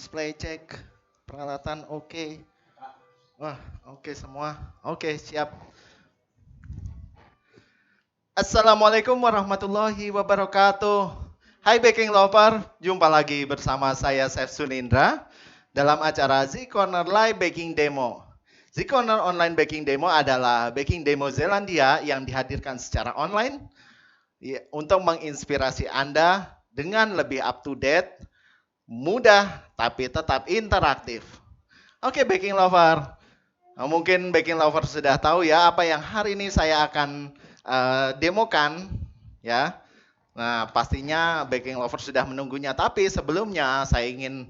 Display cek, peralatan oke. Wah, oke semua. Oke, siap. Assalamualaikum warahmatullahi wabarakatuh. Hai baking lover, jumpa lagi bersama saya Chef Sunindra dalam acara Z Corner Live Baking Demo. Z Corner Online Baking Demo adalah baking demo Zelandia yang dihadirkan secara online ya, untuk menginspirasi Anda dengan lebih up to date, mudah tapi tetap interaktif. Oke, baking lover. Nah, mungkin baking lover sudah tahu ya apa yang hari ini saya akan demokan ya. Nah, pastinya baking lover sudah menunggunya. Tapi sebelumnya saya ingin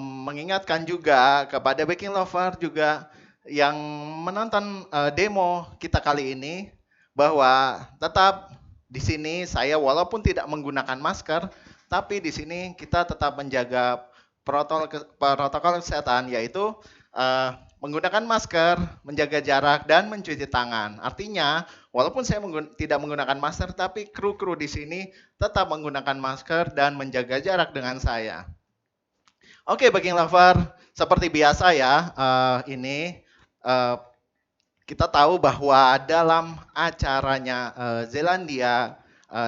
mengingatkan juga kepada baking lover juga yang menonton demo kita kali ini bahwa tetap di sini saya walaupun tidak menggunakan masker, tapi di sini kita tetap menjaga protokol kesehatan yaitu eh, menggunakan masker, menjaga jarak dan mencuci tangan. Artinya, walaupun saya tidak menggunakan masker, tapi kru-kru di sini tetap menggunakan masker dan menjaga jarak dengan saya. Oke, baking lover, seperti biasa ya, ini eh, kita tahu bahwa dalam acaranya Zelandia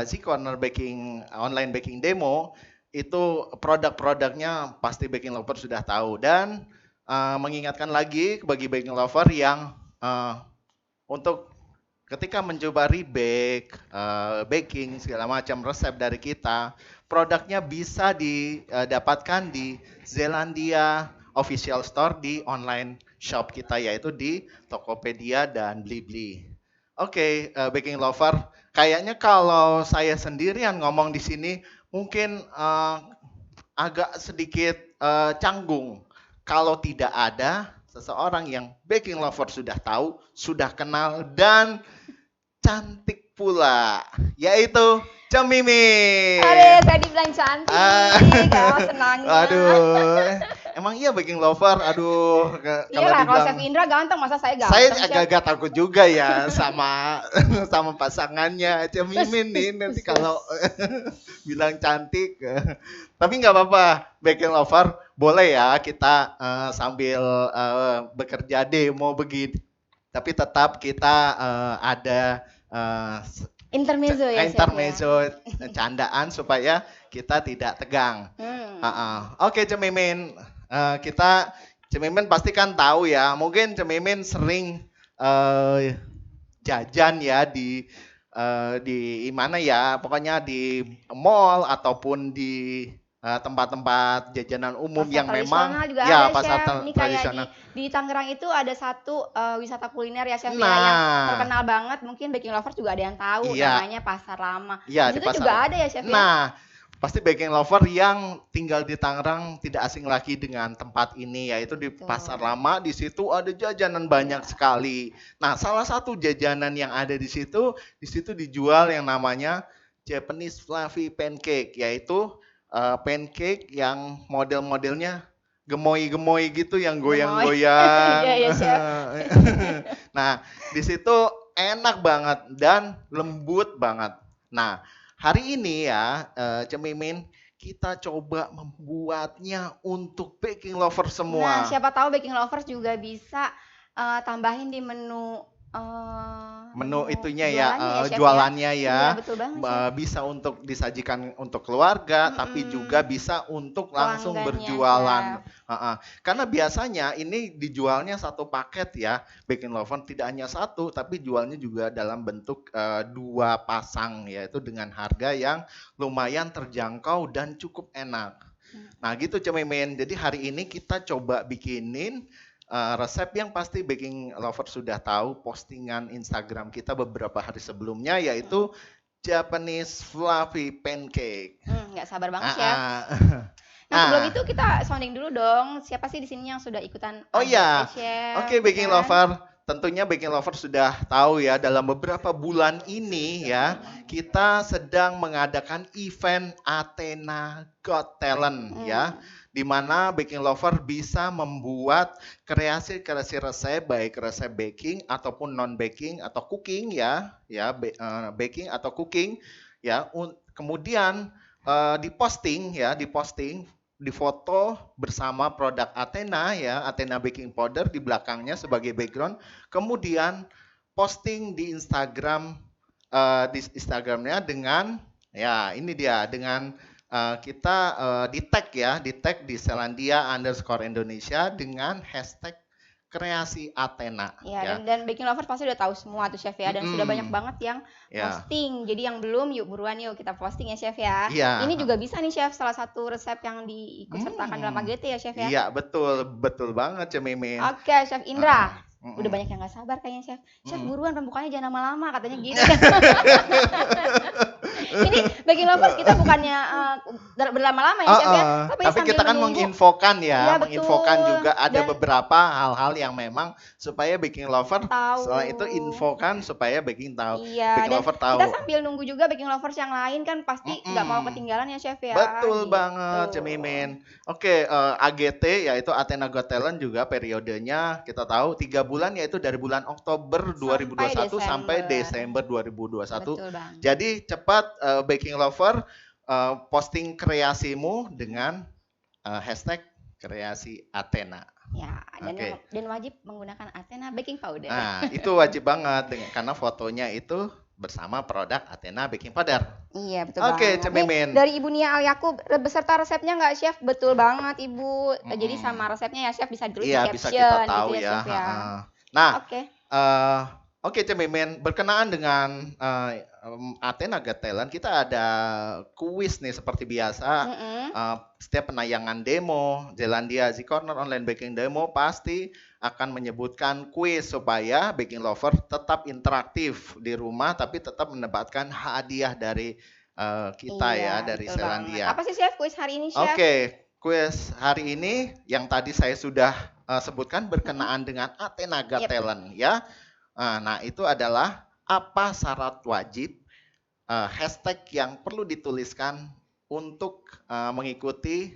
Z Corner Baking Online Baking Demo itu produk-produknya pasti baking lover sudah tahu dan mengingatkan lagi bagi baking lover yang untuk ketika mencoba rebake, baking segala macam resep dari kita, produknya bisa didapatkan di Zelandia Official Store di online shop kita yaitu di Tokopedia dan Blibli. Oke, baking lover, kayaknya kalau saya sendirian ngomong di sini mungkin agak sedikit canggung kalau tidak ada seseorang yang baking lover sudah tahu, sudah kenal dan cantik pula, yaitu Aduh, Cemimin. saya dibilang Ah, cantik, oh senangnya. aduh, emang iya baking lover. Aduh, kalau Iyalah, kalau Chef dibilang Indra ganteng, masa saya saya ganteng, Chef? agak-agak takut juga ya sama sama pasangannya Us, Cemimin nih us, nanti us, kalau us. bilang cantik. Tapi nggak apa-apa, baking lover boleh ya kita sambil bekerja demo begini. Tapi tetap kita ada eh, Intermezzo ya, Chef ya? intermezzo candaan supaya kita tidak tegang. Hmm. Oke, Cemimin. Kita Cemimin pasti kan tahu ya. Mungkin Cemimin sering eh, jajan ya di mana ya? Pokoknya di mall ataupun di tempat-tempat jajanan umum Pasar yang memang tradisional juga ya ada, pasar Chef. Ini kayak di tradisional. di Tangerang itu ada satu wisata kuliner ya, Chef ya, yang Nah, terkenal banget. Mungkin Baking Lovers juga ada yang tahu, iya, namanya Pasar Lama. iya Di di situ pasar. juga ada ya, Chef ya? Nah, pasti baking lover yang tinggal di Tangerang tidak asing lagi dengan tempat ini yaitu di Pasar Betul. Lama. Di situ ada jajanan banyak Iya. sekali. Nah, salah satu jajanan yang ada di situ dijual yang namanya Japanese fluffy pancake yaitu pancake yang model-modelnya gemoy-gemoy gitu yang Gemoy. goyang-goyang. Iya, iya, Chef. Nah, di situ enak banget dan lembut banget. Nah, hari ini ya, Cemimin, kita coba membuatnya untuk baking lover Nah, semua. siapa tahu Baking Lovers juga bisa tambahin di menu Menu menu itunya ya, jualannya ya, Chef ya? jualannya Iya, ya, betul banget, Chef. bisa untuk disajikan untuk keluarga, tapi juga Mhm. bisa untuk langsung Pelanggannya, berjualan. Chef. Heeh. Karena biasanya ini dijualnya satu paket ya, Baking Lover tidak hanya satu, tapi jualnya juga dalam bentuk dua pasang, yaitu dengan harga yang lumayan terjangkau dan cukup enak. Hmm. Nah gitu Cemimin, jadi hari ini kita coba bikinin resep yang pasti baking lover sudah tahu postingan Instagram kita beberapa hari sebelumnya Mhm. yaitu Japanese fluffy pancake. Nggak sabar banget, Ah, Chef. ah. Nah, sebelum Nah, itu kita sounding dulu dong. Siapa sih di sini yang sudah ikutan oh HBP, iya, Chef? oke Ya baking kan? lover, tentunya baking lover sudah tahu ya dalam beberapa bulan ini ya kita sedang mengadakan event Athena Got Talent ya, Hmm. di mana baking lover bisa membuat kreasi-kreasi resep baik resep baking ataupun non baking atau cooking ya, baking atau cooking ya. Kemudian diposting ya, diposting difoto bersama produk Athena ya, Athena baking powder di belakangnya sebagai background, kemudian posting di Instagram di Instagramnya dengan ya ini dia dengan kita di tag ya, di tag di Selandia_Indonesia dengan hashtag kreasi Athena Ya, ya. dan baking lovers pasti udah tahu semua tuh chef ya, dan sudah banyak banget yang Ya, posting. Jadi yang belum, yuk buruan yuk kita posting ya chef ya. iya. Ini juga bisa nih chef, salah satu resep yang diikut sertakan dalam AGT ya chef ya. Iya, betul, betul banget, Cemimin. Oke, Chef Indra. Mm-mm. Udah banyak yang gak sabar kayaknya chef. Chef Mm-mm. buruan pembukaannya jangan lama-lama katanya gitu. Ini baking lovers kita bukannya berlama-lama ya chef ya, tapi sambil kita kan menunggu. menginfokan ya, Iya, menginfokan betul. juga ada Dan beberapa hal-hal yang memang supaya baking lover tahu. setelah itu infokan supaya baking tahu. Iya, Baking dan lover tahu. kita sambil nunggu juga baking lovers yang lain kan pasti nggak mau ketinggalan ya chef ya. Betul Gitu. banget, Cemimin. Oke, AGT yaitu Athena Got Talent juga periodenya kita tahu 3 bulan yaitu dari bulan Oktober 2021 sampai Desember 2021. Betul bang. Jadi cepat baking lover posting kreasimu dengan hashtag kreasi Athena. Ya, dan, Oke. dan wajib menggunakan Athena baking powder. Nah, itu wajib banget karena fotonya itu bersama produk Athena baking powder. Iya, betul Oke, banget. Cemimin. Dari Ibu Nia Al-Yakub beserta resepnya nggak chef? Betul banget Ibu. Jadi sama resepnya ya chef bisa ditulis Iya, di bisa caption kita tahu gitu ya, chef ya. Nah, Oke. Oke, Cemimin, berkenaan dengan Athena Got Talent, kita ada kuis nih seperti biasa. Setiap penayangan demo, Zelandia Z Corner Online Baking Demo pasti akan menyebutkan kuis supaya baking lover tetap interaktif di rumah, tapi tetap mendapatkan hadiah dari kita ya, dari betul banget. Zelandia. Apa sih chef kuis hari ini chef? Oke, kuis hari ini yang tadi saya sudah sebutkan berkenaan dengan Athena Got Talent ya. Nah, itu adalah apa syarat wajib hashtag yang perlu dituliskan untuk mengikuti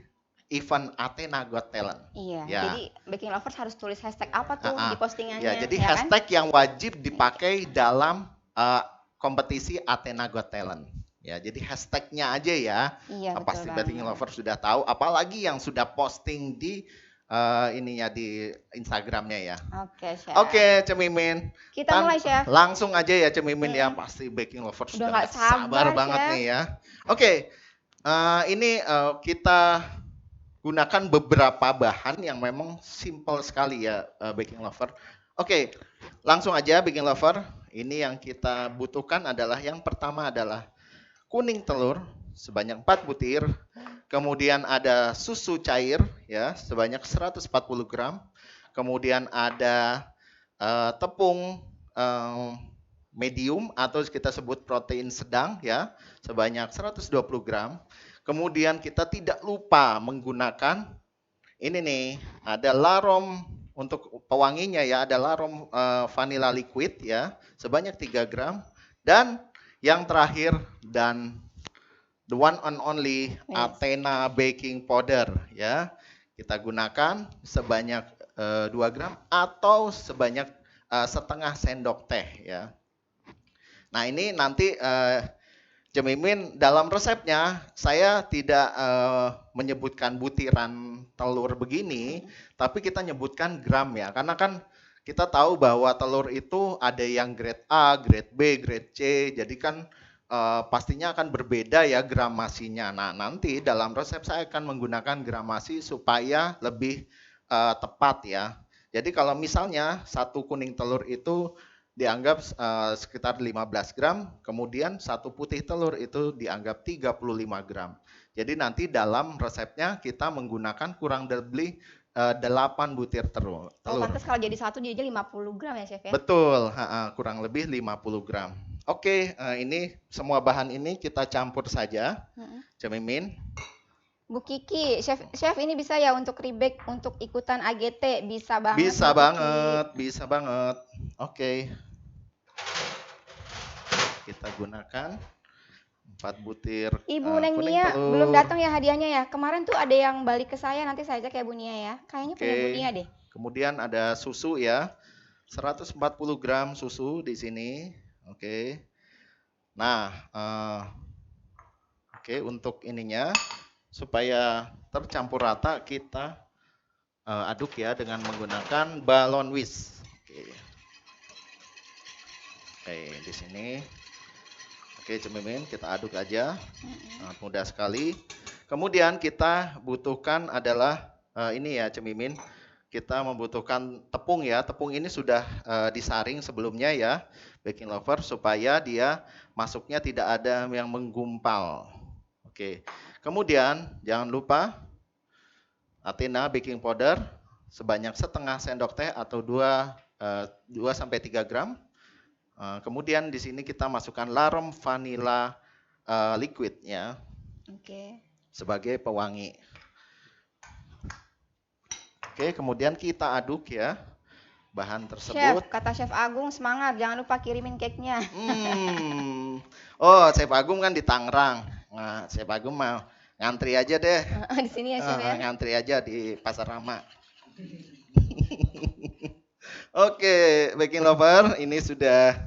event Athena Got Talent. Iya, Ya. jadi baking lovers harus tulis hashtag apa tuh di postingannya? Ya, jadi ya hashtag yang wajib dipakai dalam kompetisi Athena Got Talent. Ya, jadi hashtagnya aja ya. Iya, Pasti betul baking banget. lovers sudah tahu, apalagi yang sudah posting di ininya di Instagramnya ya. Oke, chef. Oke, Cemimin. Kita mulai, chef. Langsung aja ya, Cemimin ya. Pasti baking lovers Udah sudah nggak nggak sabar sabar, banget chef. nih ya. Oke, ini kita gunakan beberapa bahan yang memang simple sekali ya, baking lover. Oke, langsung aja baking lover. Ini yang kita butuhkan adalah yang pertama adalah kuning telur sebanyak 4 butir. Kemudian ada susu cair ya sebanyak 140 gram. Kemudian ada tepung medium atau kita sebut protein sedang ya sebanyak 120 gram. Kemudian kita tidak lupa menggunakan ini nih, ada larom untuk pewanginya ya, ada larom vanilla liquid ya sebanyak 3 gram. Dan yang terakhir dan the one and only Athena baking powder ya. Kita gunakan sebanyak 2 gram atau sebanyak setengah sendok teh ya. Nah, ini nanti Cemimin dalam resepnya saya tidak menyebutkan butiran telur begini, tapi kita nyebutkan gram ya. Karena kan kita tahu bahwa telur itu ada yang grade A, grade B, grade C. Jadi kan pastinya akan berbeda ya gramasinya. Nah, nanti dalam resep saya akan menggunakan gramasi supaya lebih tepat ya. Jadi kalau misalnya satu kuning telur itu dianggap sekitar 15 gram, kemudian satu putih telur itu dianggap 35 gram. Jadi nanti dalam resepnya kita menggunakan kurang lebih 8 butir telur. Oh, pantas kalau jadi satu dia aja 50 gram ya chef ya? Betul, kurang lebih 50 gram. Oke, ini semua bahan ini kita campur saja. Cemimin. Bu Kiki, chef ini bisa ya untuk rebake untuk ikutan AGT, bisa banget. Bisa banget, bisa banget. Oke. Kita gunakan 4 butir Ibu Neng kuning Nia telur. belum datang ya hadiahnya ya. Kemarin tuh ada yang balik ke saya, nanti saya ajak ya Bu Nia ya. Kayaknya punya Bu Nia deh. Kemudian ada susu ya. 140 gram susu di sini. Oke. Nah, oke untuk ininya supaya tercampur rata kita aduk ya dengan menggunakan balon whisk. Oke, di sini. Oke, Cemimin, kita aduk aja. Sangat mudah sekali. Kemudian kita butuhkan adalah ini ya, Cemimin. Kita membutuhkan tepung ya. Tepung ini sudah disaring sebelumnya ya, baking lover, supaya dia masuknya tidak ada yang menggumpal. Oke. Kemudian jangan lupa Athena baking powder sebanyak setengah sendok teh atau 2 sampai 3 gram. Kemudian di sini kita masukkan larum vanilla liquid ya. Oke. Sebagai pewangi. Oke, kemudian kita aduk ya bahan tersebut. Chef, kata Chef Agung semangat, jangan lupa kirimin cake-nya. Oh, Chef Agung kan di Tangerang. Nah, Chef Agung mau ngantri aja deh. Di sini ya Chef ya. Ngantri aja di Pasar Rama. Oke, baking lover, ini sudah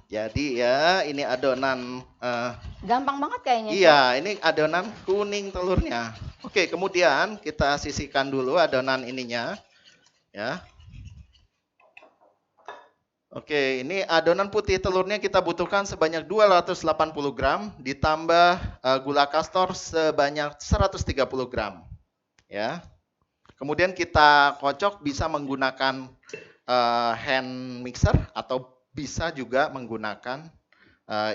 jadi ya. Ini adonan. Gampang banget kayaknya. Iya, ini adonan kuning telurnya. Oke, kemudian kita sisihkan dulu adonan ininya, ya. Oke, ini adonan putih telurnya kita butuhkan sebanyak 280 gram, ditambah gula kastor sebanyak 130 gram, ya. Kemudian kita kocok bisa menggunakan hand mixer atau bisa juga menggunakan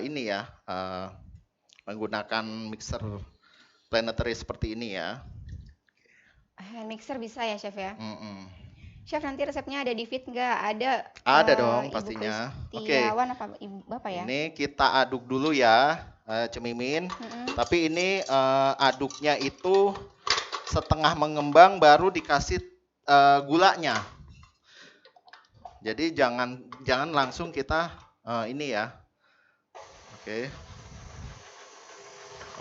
ini ya, menggunakan mixer planetary seperti ini ya. Hand mixer bisa ya Chef ya. Mm-mm. Chef, nanti resepnya ada di feed nggak? Ada dong Ibu pastinya. Oke. Kristiawan apa Ibu Bapak ya? Ini kita aduk dulu ya, Cemimin. Tapi ini aduknya itu setengah mengembang baru dikasih gulanya. Jadi jangan langsung kita ini ya. Oke.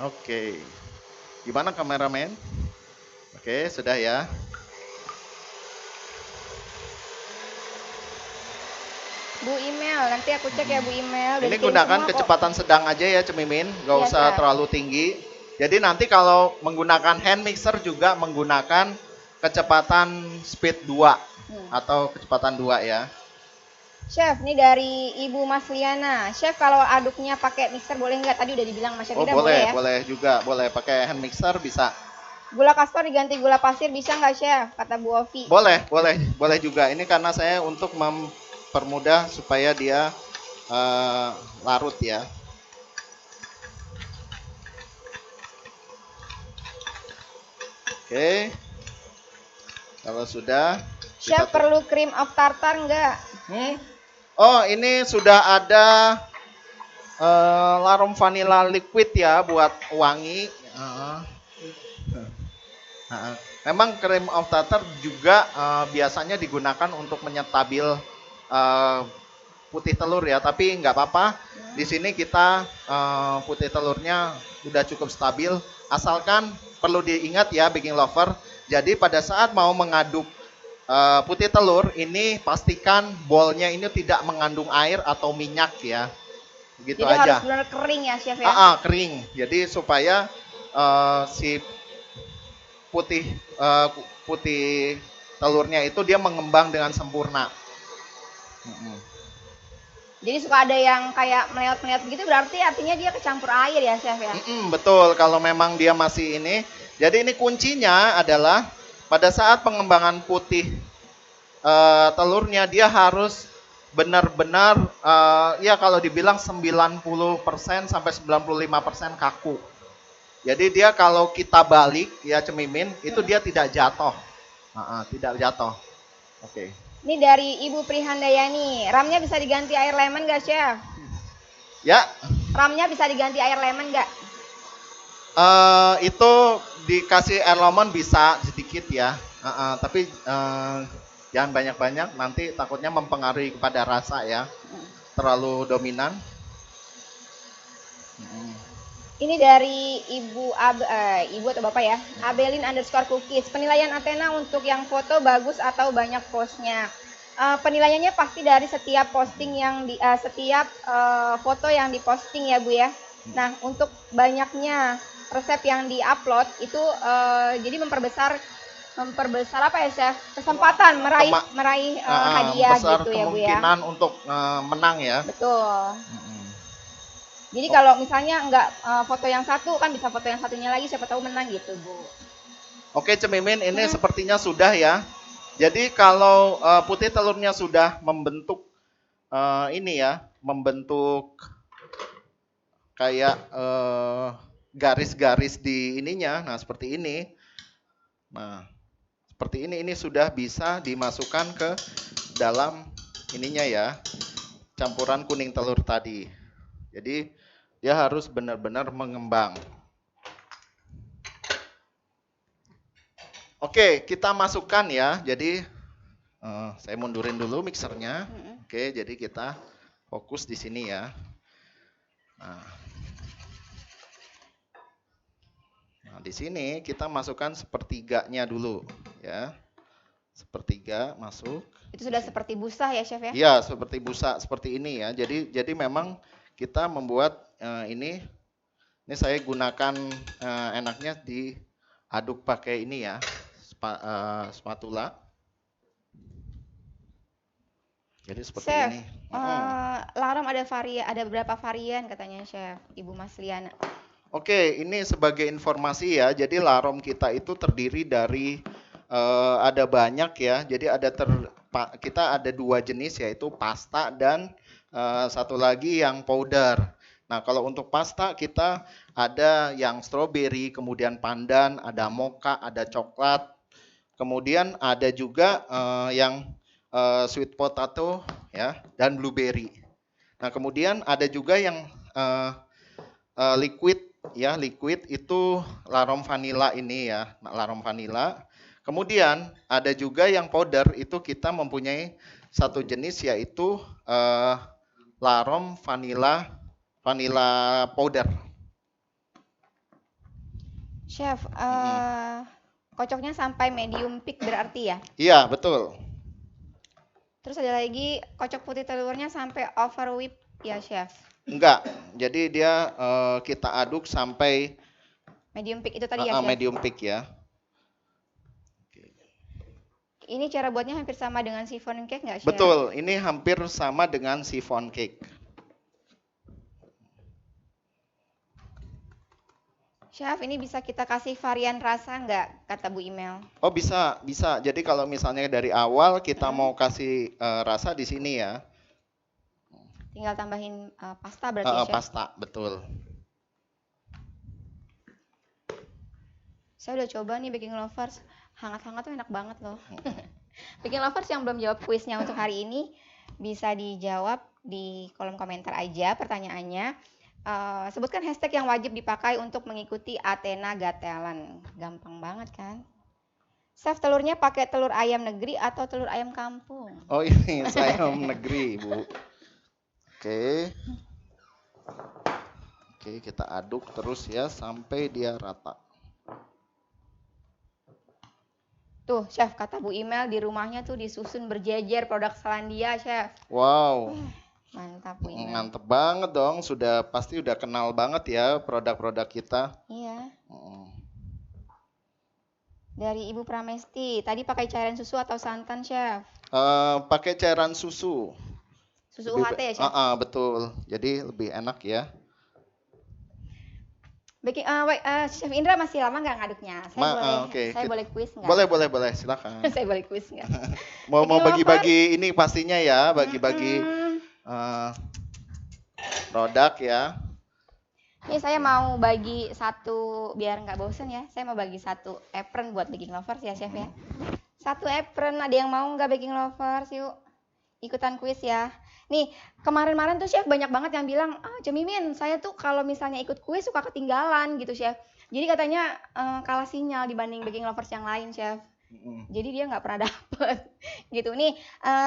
Oke. Gimana kameramen? Oke, sudah ya. Bu email, nanti aku cek ya Bu email. Ini gunakan kecepatan sedang aja ya Cemimin, nggak Iya, usah Chef. terlalu tinggi. Jadi nanti kalau menggunakan hand mixer juga menggunakan kecepatan speed 2 atau kecepatan 2 ya. Chef, ini dari Ibu Masliana. Chef, kalau aduknya pakai mixer boleh nggak? Tadi udah dibilang Mas Chef Oh Ida, boleh, ya? boleh juga, boleh pakai hand mixer bisa. Gula kastor diganti gula pasir bisa nggak Chef? Kata Bu Ovi. Boleh juga. Ini karena saya untuk mempermudah supaya dia larut ya. Oke. Kalau sudah. Chef, perlu cream of tartar nggak? Oh, ini sudah ada larum vanilla liquid ya buat wangi. Memang cream of tartar juga biasanya digunakan untuk menyetabil putih telur ya, tapi nggak apa-apa. Di sini kita putih telurnya udah cukup stabil, asalkan perlu diingat ya baking lover. Jadi pada saat mau mengaduk putih telur ini pastikan bolnya ini tidak mengandung air atau minyak ya. Begitu Jadi aja. harus benar kering ya Chef ya. Kering. Jadi supaya si putih telurnya itu dia mengembang dengan sempurna. Jadi suka ada yang kayak meleot-meleot begitu, berarti artinya dia kecampur air ya Chef ya. Betul, kalau memang dia masih ini. Jadi ini kuncinya adalah pada saat pengembangan putih telurnya dia harus benar-benar ya kalau dibilang 90% sampai 95% kaku. Jadi dia kalau kita balik ya Cemimin itu dia tidak jatuh. Tidak jatuh. Oke. Ini dari Ibu Prihandayani. RAM-nya bisa diganti air lemon nggak Chef? Ya. RAM-nya bisa diganti air lemon nggak? Itu dikasih air lemon bisa sedikit ya. Tapi jangan banyak-banyak, nanti takutnya mempengaruhi kepada rasa ya. Terlalu dominan. Ini dari Ibu atau Bapak ya, Abelin _ cookies. Penilaian Athena untuk yang foto bagus atau banyak postnya? Penilaiannya pasti dari setiap posting yang setiap foto yang diposting ya Bu ya. Nah, untuk banyaknya resep yang diupload itu jadi memperbesar apa ya Chef? Kesempatan meraih Kema- meraih hadiah besar gitu ya Bu ya. kemungkinan untuk menang ya. Betul. Mm-mm. Jadi Oh, kalau misalnya nggak foto yang satu kan bisa foto yang satunya lagi siapa tahu menang gitu Bu. Oke, Cemimin, ini Hmm. sepertinya sudah ya. Jadi kalau putih telurnya sudah membentuk ini ya, membentuk kayak garis-garis di ininya. Nah, seperti ini. Nah, seperti ini sudah bisa dimasukkan ke dalam ininya ya, campuran kuning telur tadi. Jadi dia harus benar-benar mengembang. Oke, kita masukkan ya. Jadi saya mundurin dulu mixernya. Oke, jadi kita fokus di sini ya. Nah, di sini kita masukkan sepertiganya dulu ya. Sepertiga masuk. Itu sudah seperti busa ya Chef ya? Iya, seperti busa seperti ini ya. Jadi memang kita membuat ini saya gunakan enaknya diaduk pakai ini ya, spatula. Jadi seperti Chef, ini. larom ada berapa varian katanya Chef Ibu Mas Liana. Oke, ini sebagai informasi ya. Jadi larom kita itu terdiri dari ada banyak ya. Jadi kita ada 2 jenis yaitu pasta dan satu lagi yang powder. Nah, kalau untuk pasta kita ada yang strawberry, kemudian pandan, ada mocha, ada coklat. Kemudian ada juga yang sweet potato ya dan blueberry. Nah, kemudian ada juga yang liquid ya, liquid itu larom vanilla ini ya, larom vanilla. Kemudian ada juga yang powder, itu kita mempunyai satu jenis yaitu larom vanilla powder. Chef, kocoknya sampai medium peak berarti ya? Iya, betul. Terus ada lagi kocok putih telurnya sampai over whip ya Chef? Enggak, jadi dia kita aduk sampai Medium peak itu tadi ya Chef? medium peak ya. Ini cara buatnya hampir sama dengan chiffon cake nggak Chef? Betul, ini hampir sama dengan chiffon cake. Chef, ini bisa kita kasih varian rasa nggak, kata Bu Imel? Oh, bisa, bisa. Jadi kalau misalnya dari awal kita mau kasih rasa di sini ya. Tinggal tambahin pasta berarti ya Chef? Pasta, betul. Saya udah coba nih Baking Lovers, hangat-hangat tuh enak banget loh. Baking Lovers yang belum jawab kuisnya untuk hari ini, bisa dijawab di kolom komentar aja pertanyaannya. Sebutkan hashtag yang wajib dipakai untuk mengikuti Athena Got Talent. Gampang banget kan? Chef, telurnya pakai telur ayam negeri atau telur ayam kampung? Oh, ini saya negeri, Bu. Oke. Oke, kita aduk terus ya sampai dia rata. Tuh, Chef, kata Bu Imel di rumahnya tuh disusun berjejer produk Selandia, Chef. Wow. Mantap Bu Imel. Mantep banget dong, pasti udah kenal banget ya produk-produk kita. Iya. Dari Ibu Pramesti, tadi pakai cairan susu atau santan, Chef? Pakai cairan susu. Susu UHT ya, Chef? Betul. Jadi lebih enak ya. Chef Indra masih lama nggak ngaduknya? Saya boleh kuis nggak? Boleh, silakan. Saya boleh kuis nggak? mau bagi-bagi ini pastinya ya, bagi-bagi produk ya. Ini saya mau bagi satu, biar nggak bosen ya, saya mau bagi satu apron buat Baking Lovers ya Chef ya. Satu apron, ada yang mau nggak Baking Lovers? Yuk, ikutan kuis ya. Nih, kemarin-kemarin tuh Chef banyak banget yang bilang, Cemimin, saya tuh kalau misalnya ikut kuis suka ketinggalan gitu Chef. Jadi katanya kalah sinyal dibanding Baking Lovers yang lain Chef. Jadi dia nggak pernah dapet gitu. Nih,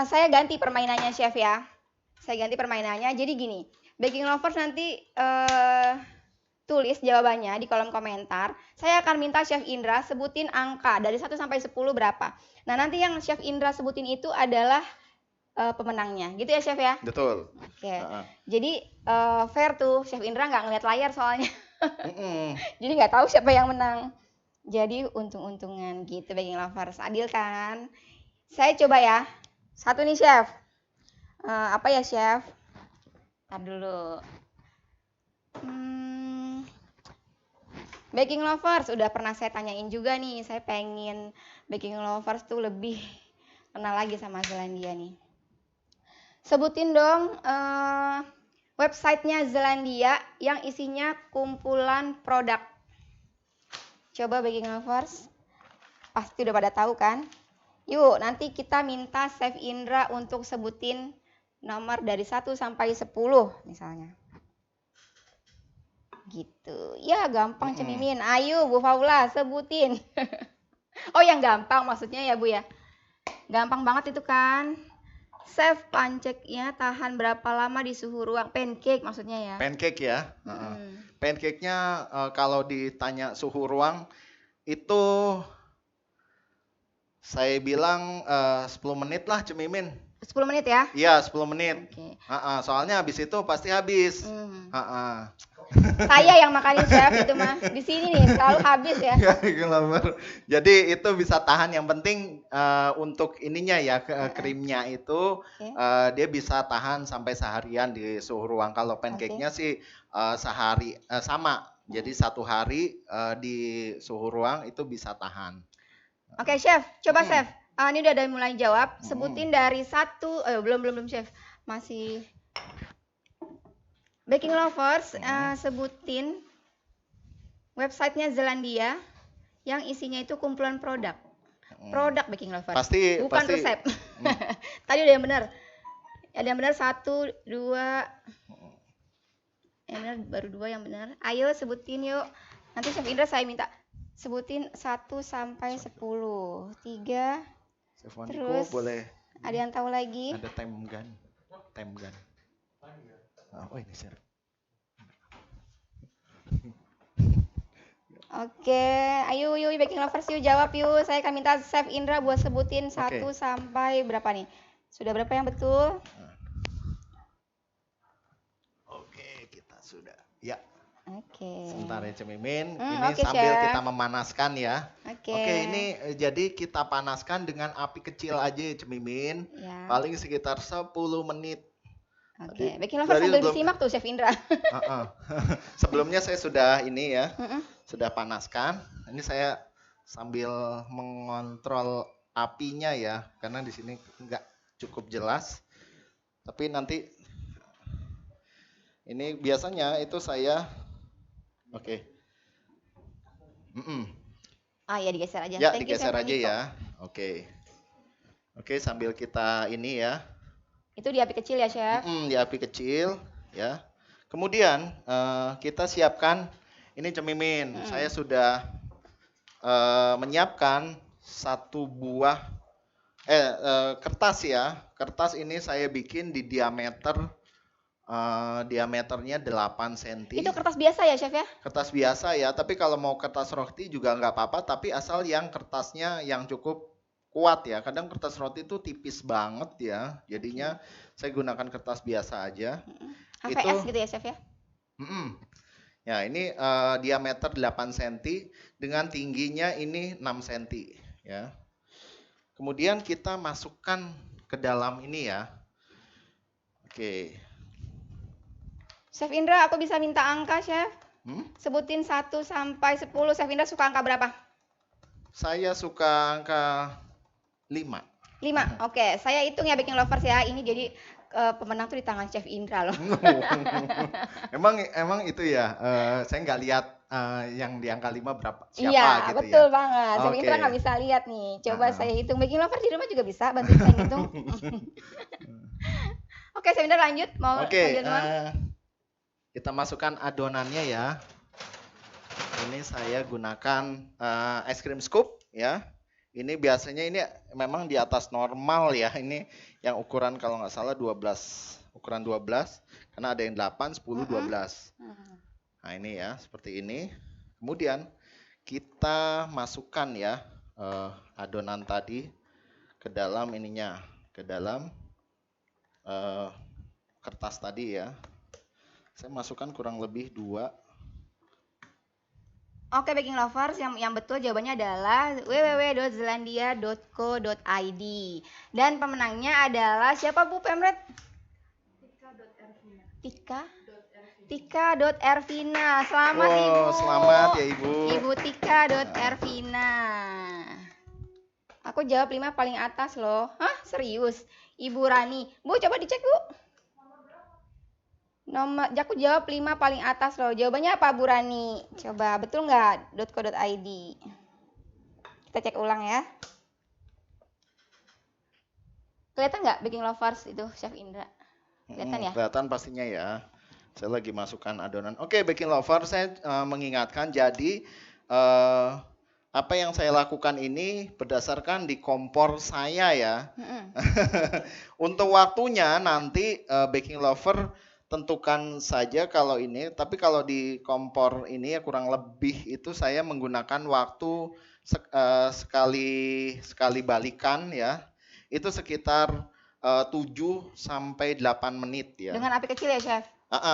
saya ganti permainannya Chef ya. Saya ganti permainannya, jadi gini. Baking Lovers nanti tulis jawabannya di kolom komentar. Saya akan minta Chef Indra sebutin angka dari 1 sampai 10 berapa. Nah, nanti yang Chef Indra sebutin itu adalah pemenangnya. Gitu ya Chef ya? Betul. Oke. Heeh. Jadi fair tuh, Chef Indra nggak ngeliat layar soalnya. Mm-mm. Jadi nggak tahu siapa yang menang. Jadi untung-untungan gitu baking lovers. Adil kan? Saya coba ya. Satu nih Chef. Apa ya Chef? Ntar dulu. Baking lovers udah pernah saya tanyain juga nih. Saya pengen baking lovers tuh lebih kenal lagi sama Zelandia nih. Sebutin dong websitenya Zelandia yang isinya kumpulan produk. Coba baking lovers, pasti udah pada tahu kan? Yuk, nanti kita minta Chef Indra untuk sebutin nomor dari 1 sampai 10 misalnya. Gitu. Ya, gampang Cemimin. Ayo Bu Paula, sebutin. Oh, yang gampang maksudnya ya Bu ya. Gampang banget itu kan. Chef pancake-nya tahan berapa lama di suhu ruang? Pancake maksudnya ya. Pancake ya. Pancake-nya kalau ditanya suhu ruang itu saya bilang 10 menit lah Cemimin. 10 menit ya? Iya 10 menit. Oke. Soalnya habis itu pasti habis. Saya yang makanin Chef itu mah. Di sini nih selalu habis ya. Jadi itu bisa tahan. Yang penting untuk ininya ya krimnya itu dia bisa tahan sampai seharian di suhu ruang. Kalau pancake-nya sih sehari sama. Jadi 1 hari di suhu ruang itu bisa tahan. Oke Chef, coba Chef. Ini udah ada mulai jawab. Sebutin dari 1, belum Chef. Masih baking lovers, sebutin websitenya Zelandia yang isinya itu kumpulan produk. Produk baking lovers. Bukan resep. Tadi udah yang benar. Ada yang benar 1, 2. Yang benar baru 2 yang benar. Ayo sebutin yuk. Nanti Chef Indra saya minta sebutin 1 sampai 10. 3. Terus boleh. Ada yang tahu lagi? Ada time gun. Oh ini Chef. Oke, ayo baking lovers yuk jawab yuk. Saya akan minta Chef Indra buat sebutin 1 sampai berapa nih? Sudah berapa yang betul? Oke, kita sudah. Ya. Oke. Sebentar ya Cemimin. Ini sambil Chef. kita memanaskan ya. Oke, ini jadi kita panaskan dengan api kecil aja Cemimin. Ya. Paling sekitar 10 menit. Oke, baking lovers sambil disimak tuh Chef Indra. Sebelumnya saya sudah ini ya. Sudah panaskan. Ini saya sambil mengontrol apinya ya, karena di sini nggak cukup jelas. Tapi nanti ini biasanya itu saya Ya digeser aja. Ya, digeser aja ya. Oke, sambil kita ini ya. Itu di api kecil ya, Chef? Di api kecil ya. Kemudian kita siapkan ini Cemimin. Saya sudah menyiapkan 1 buah kertas ya. Kertas ini saya bikin di diameternya 8 cm. Itu kertas biasa ya Chef ya? Kertas biasa ya, tapi kalau mau kertas roti juga nggak apa-apa, tapi asal yang kertasnya yang cukup kuat ya. Kadang kertas roti itu tipis banget ya, jadinya saya gunakan kertas biasa aja. HVS gitu ya Chef ya? Ya ini diameter 8 cm dengan tingginya ini 6 cm ya. Kemudian kita masukkan ke dalam ini ya. Oke. Chef Indra, aku bisa minta angka, Chef? Sebutin 1 sampai 10. Chef Indra suka angka berapa? Saya suka angka 5. 5. Oke, saya hitung ya baking lovers ya. Ini jadi pemenang tuh di tangan Chef Indra loh. Emang itu ya. Saya nggak lihat yang di angka 5 berapa siapa iya, gitu betul ya. banget. Chef Indra nggak bisa lihat nih. Coba saya hitung. Baking lovers di rumah juga bisa bantu saya hitung. Oke, Chef Indra lanjut. Mau kita masukkan adonannya ya. Ini saya gunakan es krim scoop ya. Ini biasanya ini memang di atas normal ya. Ini yang ukuran kalau nggak salah 12. Ukuran 12. Karena ada yang 8, 10, 12. Nah ini ya, seperti ini. Kemudian kita masukkan ya adonan tadi ke dalam ininya. Ke dalam eh, kertas tadi ya. Saya masukkan kurang lebih 2. Oke, baking lovers, yang betul jawabannya adalah www.zelandia.co.id. Dan pemenangnya adalah siapa Bu Pemret? Tika. Tika.ervina. Selamat Ibu. Selamat ya Ibu. Ibu Tika.ervina. Aku jawab 5 paling atas loh. Hah, serius? Ibu Rani. Bu, coba dicek Bu. Aku jawab 5 paling atas loh. Jawabannya apa Bu Rani? Coba, betul nggak? .co.id. Kita cek ulang ya. Kelihatan nggak baking lovers itu Chef Indra? Kelihatan ya? Kelihatan pastinya ya. Saya lagi masukkan adonan. Oke, baking lover, saya mengingatkan jadi apa yang saya lakukan ini berdasarkan di kompor saya ya. Untuk waktunya nanti baking lover tentukan saja kalau ini, tapi kalau di kompor ini ya kurang lebih itu saya menggunakan waktu sekali balikan ya. Itu sekitar 7 sampai 8 menit ya. Dengan api kecil ya, Chef?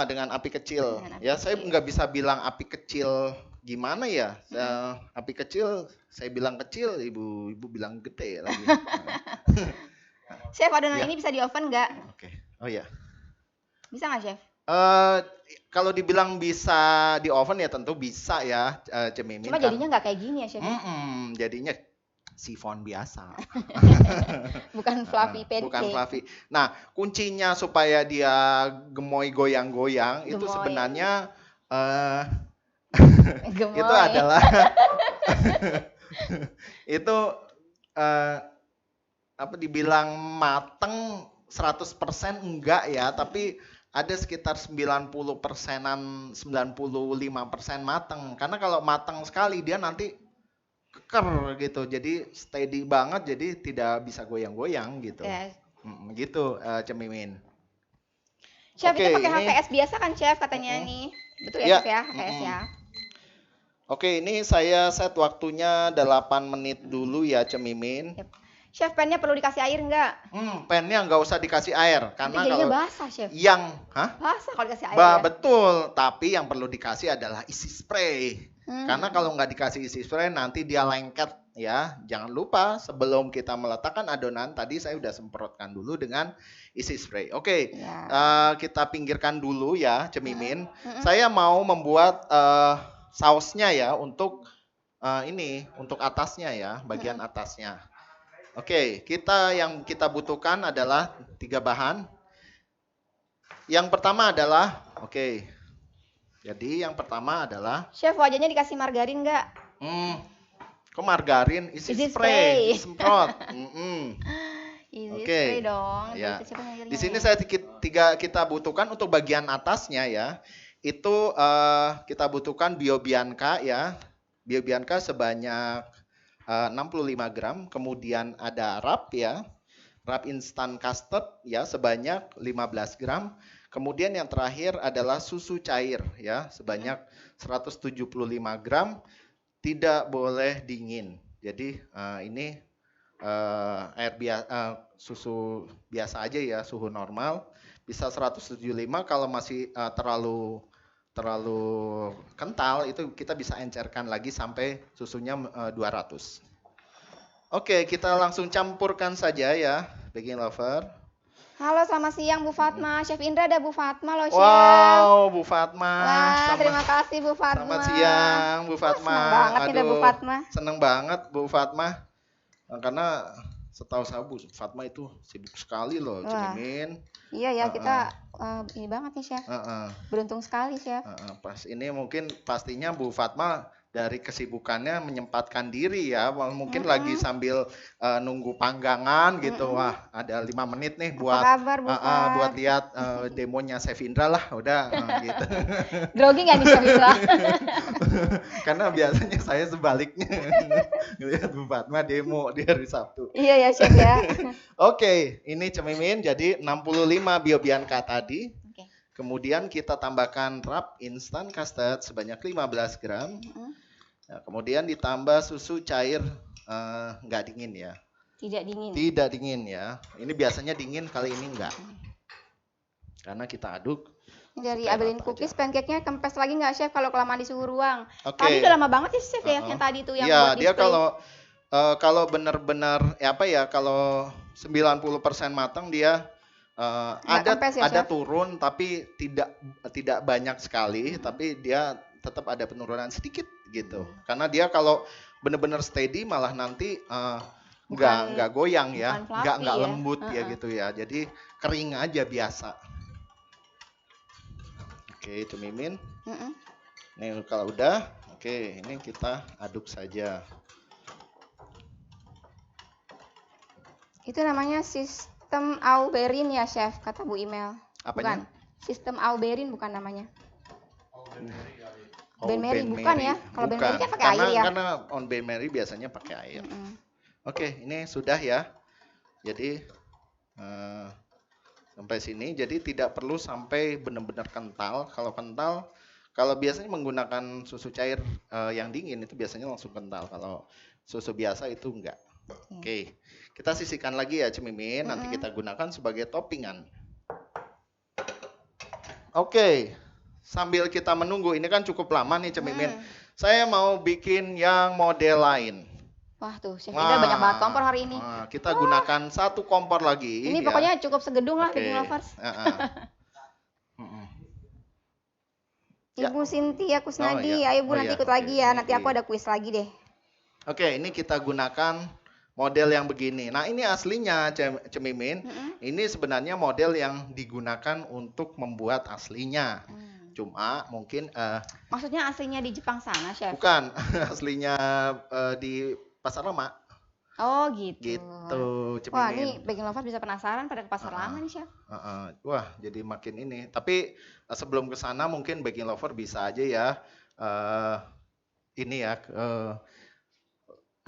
Dengan api kecil. Dengan api Ya, saya kecil. nggak bisa bilang api kecil gimana ya. Api kecil, saya bilang kecil, ibu bilang gede lagi. Chef, adonan Ya. ini bisa di oven nggak? Oke. Oh ya. Bisa nggak, Chef? Kalau dibilang bisa di oven ya tentu bisa ya, Cemimin. Cuma jadinya nggak kayak gini ya, Chef? Jadinya sifon biasa. Bukan fluffy pancake. Bukan fluffy. Nah, kuncinya supaya dia gemoy goyang-goyang itu Gemoy. sebenarnya Gemoy. itu adalah itu apa dibilang mateng 100% enggak ya, tapi ada sekitar 90%-an, 95% mateng. Karena kalau mateng sekali dia nanti keker gitu. Jadi steady banget, jadi tidak bisa goyang-goyang gitu. Yes. Gitu, Cemimin. Chef, Oke, itu pakai ini- HVS biasa kan, Chef, katanya nih. Betul ya, Ya, Chef ya? HVS ya. Oke, ini saya set waktunya 8 menit dulu ya, Cemimin. Yep. Chef, pennya perlu dikasih air nggak? Pennya nggak usah dikasih air Nanti karena jadinya kalau basah, Chef. hah? Basah kalau dikasih air ya. Betul, tapi yang perlu dikasih adalah isi spray. Karena kalau nggak dikasih isi spray nanti dia lengket ya. Jangan lupa sebelum kita meletakkan adonan tadi saya udah semprotkan dulu dengan isi spray. Oke, Ya. kita pinggirkan dulu ya, Cemimin. Saya mau membuat sausnya ya untuk ini, untuk atasnya ya, bagian atasnya. Oke, yang kita butuhkan adalah 3 bahan. Yang pertama adalah, jadi yang pertama adalah Chef, wajahnya dikasih margarin nggak? kok margarin, isi Isi spray, spray. disemprot. Easy Oke. spray dong. Ya. Gitu, siapa margarinnya Di sini ya? saya kita butuhkan untuk bagian atasnya ya. Itu kita butuhkan Biobianca ya. Biobianca sebanyak 65 gram. Kemudian ada Rap ya. Rap instant custard ya sebanyak 15 gram. Kemudian yang terakhir adalah susu cair ya sebanyak 175 gram. Tidak boleh dingin. Jadi ini susu biasa aja ya, suhu normal. Bisa 175, kalau masih terlalu kental itu kita bisa encerkan lagi sampai susunya 200. Oke, kita langsung campurkan saja ya, baking lover. Halo, selamat siang Bu Fatma. Chef Indra ada Bu Fatma loh, Chef. Wow, Bu Fatma. Wah, terima kasih Bu Fatma. Selamat siang, Bu Fatma. Seneng banget nih ada Bu Fatma. Seneng banget Bu Fatma. Karena setahu saya Bu Fatma itu sibuk sekali loh, Cemimin. Iya ya, kita ini banget nih, Chef. Beruntung sekali, Chef. Pas ini mungkin pastinya Bu Fatma dari kesibukannya menyempatkan diri ya, mungkin lagi sambil nunggu panggangan gitu. Wah, ada 5 menit nih buat Apa kabar, Bu buat lihat demonya Chef Indra lah, udah gitu. Grogi nggak nih, Chef Indra? Karena biasanya saya sebaliknya lihat Bu Fatma demo di hari Sabtu. Iya ya, Chef ya. Oke, ini Cemimin jadi 65 Biobianca tadi. Oke. Kemudian kita tambahkan Rap instant custard sebanyak 15 gram. Nah, kemudian ditambah susu cair nggak dingin ya. Tidak dingin. Tidak dingin ya. Ini biasanya dingin, kali ini enggak. karena kita aduk Dari supaya Abelin rata Cookies, aja. pancake-nya kempes lagi nggak chef kalau kelamaan di suhu ruang? Tadi Oke. udah lama banget ya chef ya, Heeh. yang tadi tuh yang Iya, buat dia display. kalau benar-benar apa ya, kalau 90% matang dia Nggak ada kempes ya chef? turun tapi tidak banyak sekali, tapi dia tetap ada penurunan sedikit gitu. Karena dia kalau benar-benar steady malah nanti nggak Bukan goyang ya, bukan fluffy nggak ya. lembut ya Heeh. gitu ya. Jadi kering aja biasa. Oke, itu Mimin. Mm-mm. Nih kalau udah, oke, ini kita aduk saja. Itu namanya sistem Auberin ya chef, kata Bu Email. Apanya? Bukan. Sistem Auberin bukan namanya. Oh, Ben Mary Ben bukan Mary. ya? Kalau Ben Bukan. Mary kan pakai air ya. Karena on Ben Mary biasanya pakai air. Mm-mm. Oke, ini sudah ya. Jadi eh, sampai sini. Jadi tidak perlu sampai benar-benar kental. Kalau kental, kalau biasanya menggunakan susu cair yang dingin itu biasanya langsung kental. Kalau susu biasa itu enggak. Oke, kita sisihkan lagi ya Cemimin. Nanti Mm-mm. kita gunakan sebagai toppingan. Oke, sambil kita menunggu, ini kan cukup lama nih Cemimin. Saya mau bikin yang model lain. Wah tuh, Chef Indra banyak banget kompor hari ini. Kita gunakan satu kompor lagi. Ini ya. pokoknya cukup segedung lah Oke. Baking Lovers. Mm-mm. Ya. Ibu Cynthia Kusnadi, ya. ayo Bu Oh, nanti ya. ikut Oke, lagi ya. ini Nanti aku ada kuis lagi deh. Oke, ini kita gunakan model yang begini. Nah, ini aslinya Cemimin. Ini sebenarnya model yang digunakan untuk membuat aslinya. Cuma mungkin Maksudnya aslinya di Jepang sana, Chef? bukan, aslinya di Pasar Lama. Oh gitu. Gitu, Cemimin. Wah, ini Baking Lovers bisa penasaran pada ke Pasar Lama nih, Chef. Wah, jadi makin ini. Tapi sebelum ke sana mungkin Baking Lover bisa aja ya ini ya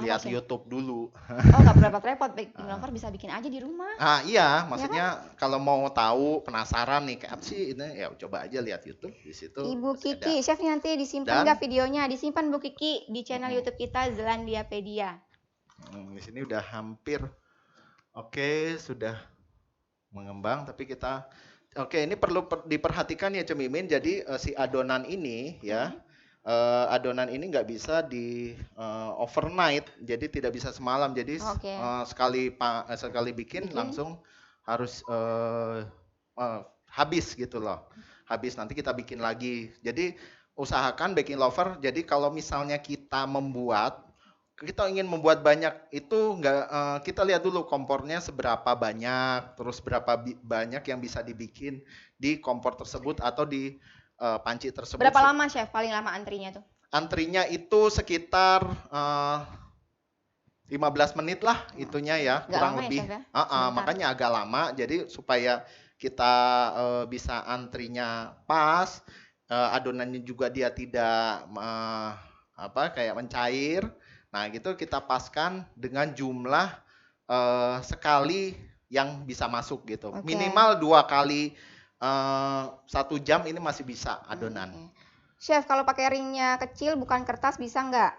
lihat Chef? YouTube dulu. Oh, nggak repot-repot. Baking Lover bisa bikin aja di rumah. Iya, maksudnya kalau mau tahu penasaran nih kayak apa sih ini ya coba aja lihat YouTube di situ. Ibu pasti Kiki, ada. Chef nanti disimpan nggak videonya? Disimpan Bu Kiki di channel YouTube kita Zelandiapedia. Di sini udah hampir. Oke, sudah mengembang tapi kita ini perlu diperhatikan ya Cemimin. Jadi si adonan ini ya adonan ini nggak bisa di overnight, jadi tidak bisa semalam. Jadi sekali bikin langsung harus habis gitu loh. Habis nanti kita bikin lagi. Jadi usahakan Baking Lover. Jadi kalau misalnya kita ingin membuat banyak itu kita lihat dulu kompornya seberapa banyak, terus berapa banyak yang bisa dibikin di kompor tersebut atau di panci tersebut. Berapa lama Chef paling lama antrinya tuh? Antrinya itu sekitar 15 menit lah itunya ya, kurang lebih. Ya, makanya agak lama. Jadi supaya kita bisa antrinya pas, adonannya juga dia tidak kayak mencair. Nah, gitu kita paskan dengan jumlah sekali yang bisa masuk gitu. Minimal 2 kali 1 jam ini masih bisa adonan. Chef, kalau pakai ringnya kecil bukan kertas bisa nggak?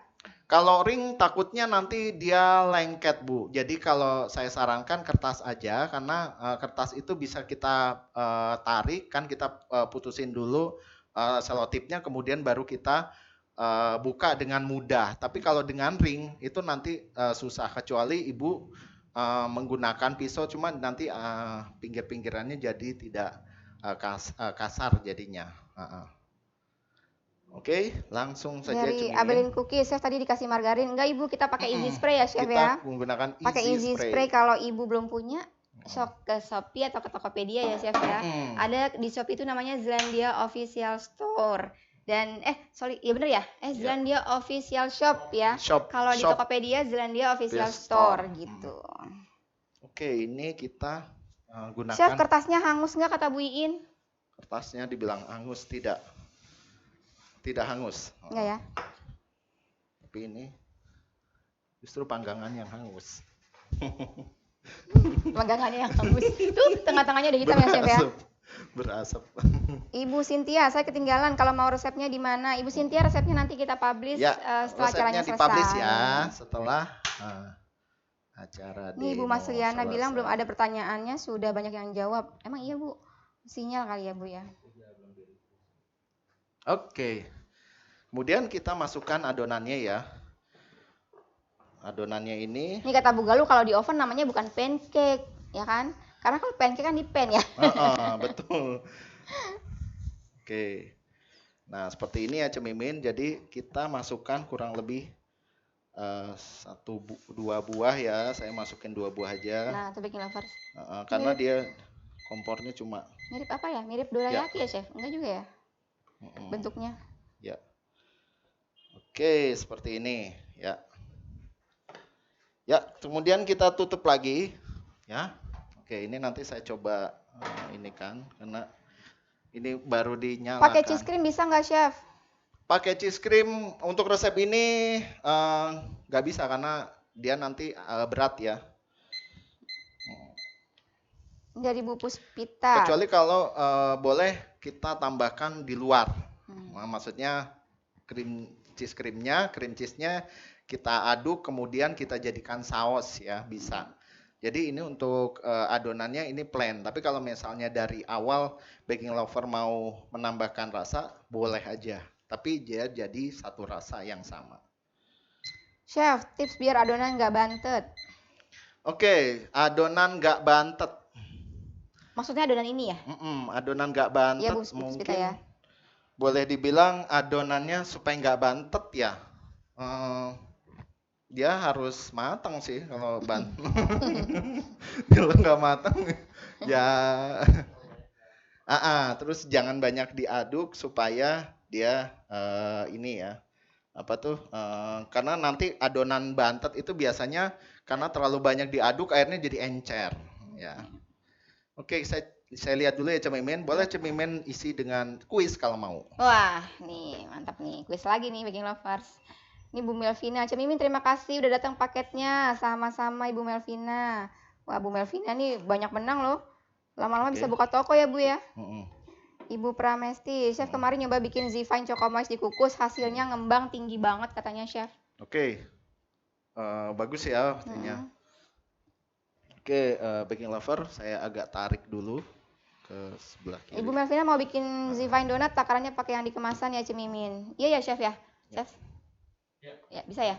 Kalau ring takutnya nanti dia lengket, Bu. Jadi kalau saya sarankan kertas aja karena kertas itu bisa kita tarik, kan kita putusin dulu selotipnya, kemudian baru kita buka dengan mudah. Tapi kalau dengan ring itu nanti susah, kecuali Ibu menggunakan pisau, cuma nanti pinggir-pinggirannya jadi tidak kasar jadinya. Oke, langsung saja. Dari Abelin Cookies, Chef tadi dikasih margarin. Enggak Ibu, kita pakai Easy Spray ya Chef ya. Kita menggunakan pakai Easy Spray. Kalau Ibu belum punya, ke Shopee atau ke Tokopedia ya Chef ya. Ada di Shopee itu namanya Zelandia Official Store. Dan iya bener ya? Zelandia Official Shop ya. Kalau di Tokopedia Zelandia Official Store gitu. Oke, ini kita gunakan. Chef, kertasnya hangus nggak kata Bu Iin? Kertasnya dibilang hangus, tidak hangus. Enggak ya? Tapi ini justru panggangan yang hangus. Panggangannya yang hangus. Tuh tengah-tengahnya ada hitam ya Chef ya? Berasap. Ibu Cynthia, saya ketinggalan. Kalau mau resepnya di mana? Ibu Cynthia, resepnya nanti kita publish setelah acaranya selesai. Dipublish ya setelah acara. Nih Ibu Mas Liana bilang belum ada pertanyaannya, sudah banyak yang jawab. Emang iya Bu? Sinyal kali ya Bu ya. Oke. Kemudian kita masukkan adonannya ya. Adonannya ini. Ini kata Bu Galuh kalau di oven namanya bukan pancake, ya kan? Karena kalau pancake kan di pan ya. Betul. Oke. Nah, seperti ini ya cemimin. Jadi kita masukkan kurang lebih dua buah ya. Saya masukin 2 buah aja. Nah, itu baking lovers. Karena dia kompornya cuma. Mirip apa ya? Mirip dorayaki ya, Chef? Enggak juga ya? Bentuknya. Ya. Oke, seperti ini ya. Ya, kemudian kita tutup lagi ya. Oke, ini nanti saya coba ini kan karena ini baru dinyalakan. Pakai cheese cream bisa nggak, Chef? Pakai cheese cream untuk resep ini nggak bisa karena dia nanti berat ya. Dari Bu Puspita. Kecuali kalau boleh kita tambahkan di luar. Nah, maksudnya cream cheese-nya kita aduk kemudian kita jadikan saus ya, bisa. Jadi ini untuk adonannya ini plain. Tapi kalau misalnya dari awal baking lover mau menambahkan rasa, boleh aja. Tapi dia jadi satu rasa yang sama. Chef, tips biar adonan nggak bantet. Oke, adonan nggak bantet. Maksudnya adonan ini ya? Adonan nggak bantet Ya, Bu, mungkin ya. boleh dibilang adonannya supaya nggak bantet ya. Dia harus matang sih kalau kalau nggak matang ya. Terus jangan banyak diaduk supaya dia ini ya apa tuh karena nanti adonan bantet itu biasanya karena terlalu banyak diaduk airnya jadi encer ya. Oke, saya lihat dulu ya Cemimin. Boleh Cemimin isi dengan kuis kalau mau. Wah, nih mantap nih. Kuis lagi nih baking lovers. Ini Bu Melvina. Cemimin terima kasih udah datang paketnya. Sama-sama Ibu Melvina. Wah, Bu Melvina nih banyak menang loh. Lama-lama bisa buka toko ya Bu ya. Ibu Pramesti, Chef kemarin nyoba bikin Zifine Chocomoist dikukus, hasilnya ngembang tinggi banget katanya Chef. Oke, bagus ya artinya. Oke, baking lover, saya agak tarik dulu ke sebelah kiri. Ibu Melvina mau bikin Zifine donat, takarannya pakai yang di kemasan ya Cemimin. Iya ya Chef ya? Chef? Ya, bisa ya?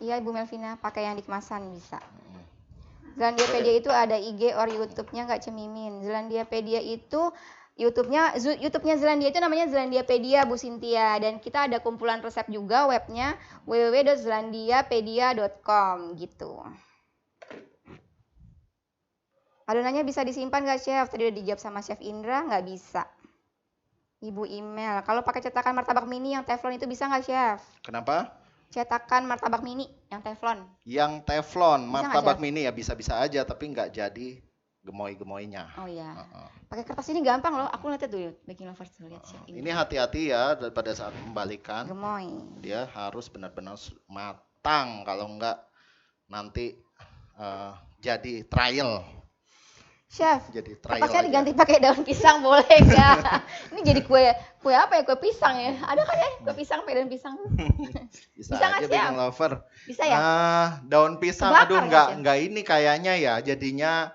Iya Ibu Melvina, pakai yang di kemasan bisa. Zelandiapedia itu ada IG or YouTube-nya nggak Cemimin? Zelandiapedia itu YouTube-nya Zelandia itu namanya Zelandiapedia Bu Cynthia, dan kita ada kumpulan resep juga, webnya www.zelandiapedia.com gitu. Adonannya bisa disimpan nggak Chef? Tadi udah dijawab sama Chef Indra, nggak bisa. Ibu email, kalau pakai cetakan martabak mini yang teflon itu bisa nggak Chef? Kenapa? Cetakan martabak mini yang teflon. Yang teflon, bisa martabak mini ya bisa-bisa aja, tapi nggak jadi gemoy-gemoynya. Oh iya. Pakai kertas ini gampang loh. Aku lihat dulu baking lovers tuh lihat Chef. Ini hati-hati ya pada saat membalikan. Gemoy. Dia harus benar-benar matang, kalau enggak nanti jadi trial. Chef, jadi trial kertasnya diganti pakai daun pisang boleh nggak? Ini jadi kue apa ya? Kue pisang ya? Ada kan ya? Kue pisang pakai daun pisang. Bisa aja baking lover. Bisa ya? Daun pisang, Kebakar aduh nggak ini kayaknya ya. Jadinya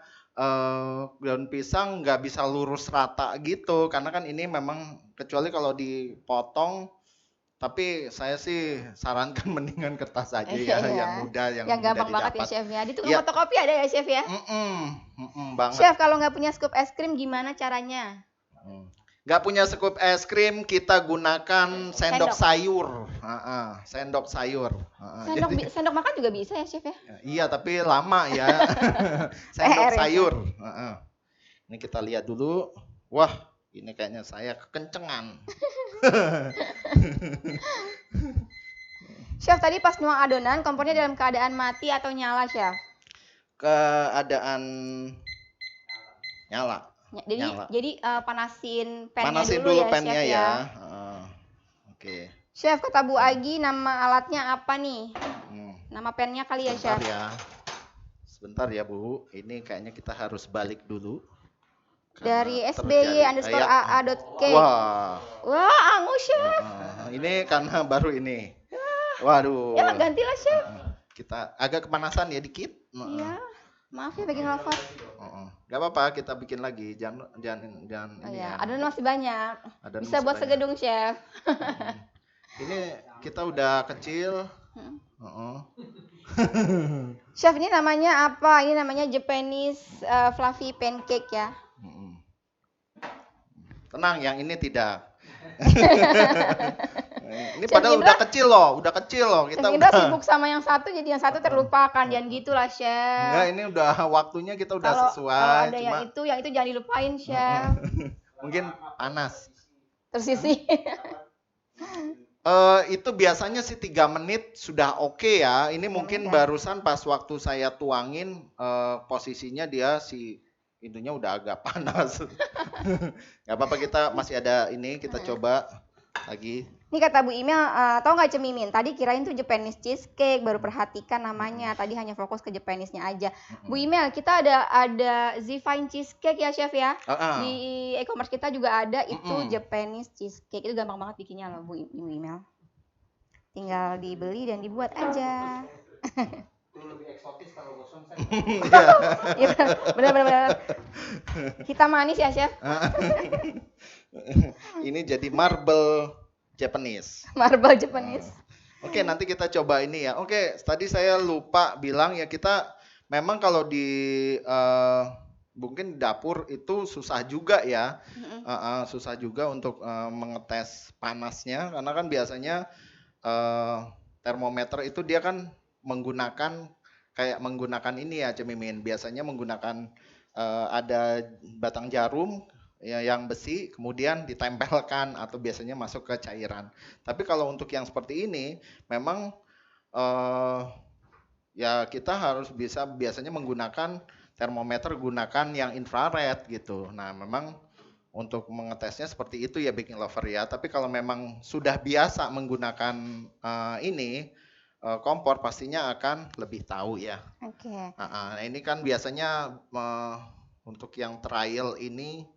daun pisang nggak bisa lurus rata gitu. Karena kan ini memang kecuali kalau dipotong. Tapi saya sih sarankan mendingan kertas aja ya, yang mudah, yang gampang mudah banget didapat. ya Chef ya. Di tukang fotokopi ada ya Chef ya? Banget. Chef kalau nggak punya scoop es krim gimana caranya? Nggak punya scoop es krim, kita gunakan sendok sayur. Sendok sayur. Sendok makan juga bisa ya Chef ya? Iya, tapi lama ya. Sendok sayur. Ini kita lihat dulu. Wah, ini kayaknya saya kekencengan. Chef, tadi pas nuang adonan, kompornya dalam keadaan mati atau nyala, Chef? Keadaan nyala. Jadi panasin pennya Panasin dulu ya, pennya Chef ya. Oke. Chef, kata Bu Agi, nama alatnya apa nih? Nama pennya kali ya, Chef? Sebentar ya, Bu. Ini kayaknya kita harus balik dulu. Dari SBY_AA.K. Wah, angus Chef. Ini karena baru ini. Waduh. Ya gantilah Chef. Kita agak kepanasan ya dikit. Iya. Maaf ya baking lover. Gak apa-apa, kita bikin lagi. Jangan Oh ini ya, ya. adonan masih banyak. Adonan Bisa masih buat banyak. segedung, Chef. Ini kita udah kecil. Hmm. Heeh. Chef, ini namanya apa? Ini namanya Japanese fluffy pancake ya. Tenang, yang ini tidak. Ini Chef padahal Indra, udah kecil loh. Chef Kita Indra udah. sibuk sama yang satu, jadi yang satu terlupakan. Jangan gitulah, Enggak, Chef. ini udah waktunya kita udah Kalau sesuai. ada Cuma yang itu jangan dilupain, Chef. mungkin panas. Tersisi. Itu biasanya sih 3 menit sudah oke ya. Ini 3 mungkin menit ya. barusan pas waktu saya tuangin posisinya dia itunya udah agak panas. Gak apa-apa, kita masih ada ini, kita coba lagi. Ini kata Bu Imel, tau nggak Cemimin? Tadi kirain tuh Japanese cheesecake, baru perhatikan namanya. Tadi hanya fokus ke Japanese-nya aja. Bu Imel, kita ada Zifine cheesecake ya, Chef ya. Di e-commerce kita juga ada itu Japanese cheesecake. Itu gampang banget bikinnya loh, Bu Imel. Tinggal dibeli dan dibuat aja. Lebih eksotis kalau gosong. Iya, benar. Hitam manis ya, Chef. Ini jadi marble Japanese. Marble Japanese. Oke, nanti kita coba ini ya. Oke, tadi saya lupa bilang ya, kita memang kalau di mungkin di dapur itu susah juga ya. Susah juga untuk mengetes panasnya, karena kan biasanya termometer itu dia kan menggunakan ini ya, Cemimin. Biasanya menggunakan ada batang jarum ya, yang besi, kemudian ditempelkan atau biasanya masuk ke cairan. Tapi kalau untuk yang seperti ini memang ya kita harus biasanya menggunakan termometer, gunakan yang infrared gitu. Nah, memang untuk mengetesnya seperti itu ya baking lover ya. Tapi kalau memang sudah biasa menggunakan ini kompor, pastinya akan lebih tahu ya. Oke. Nah, ini kan biasanya untuk yang trial ini,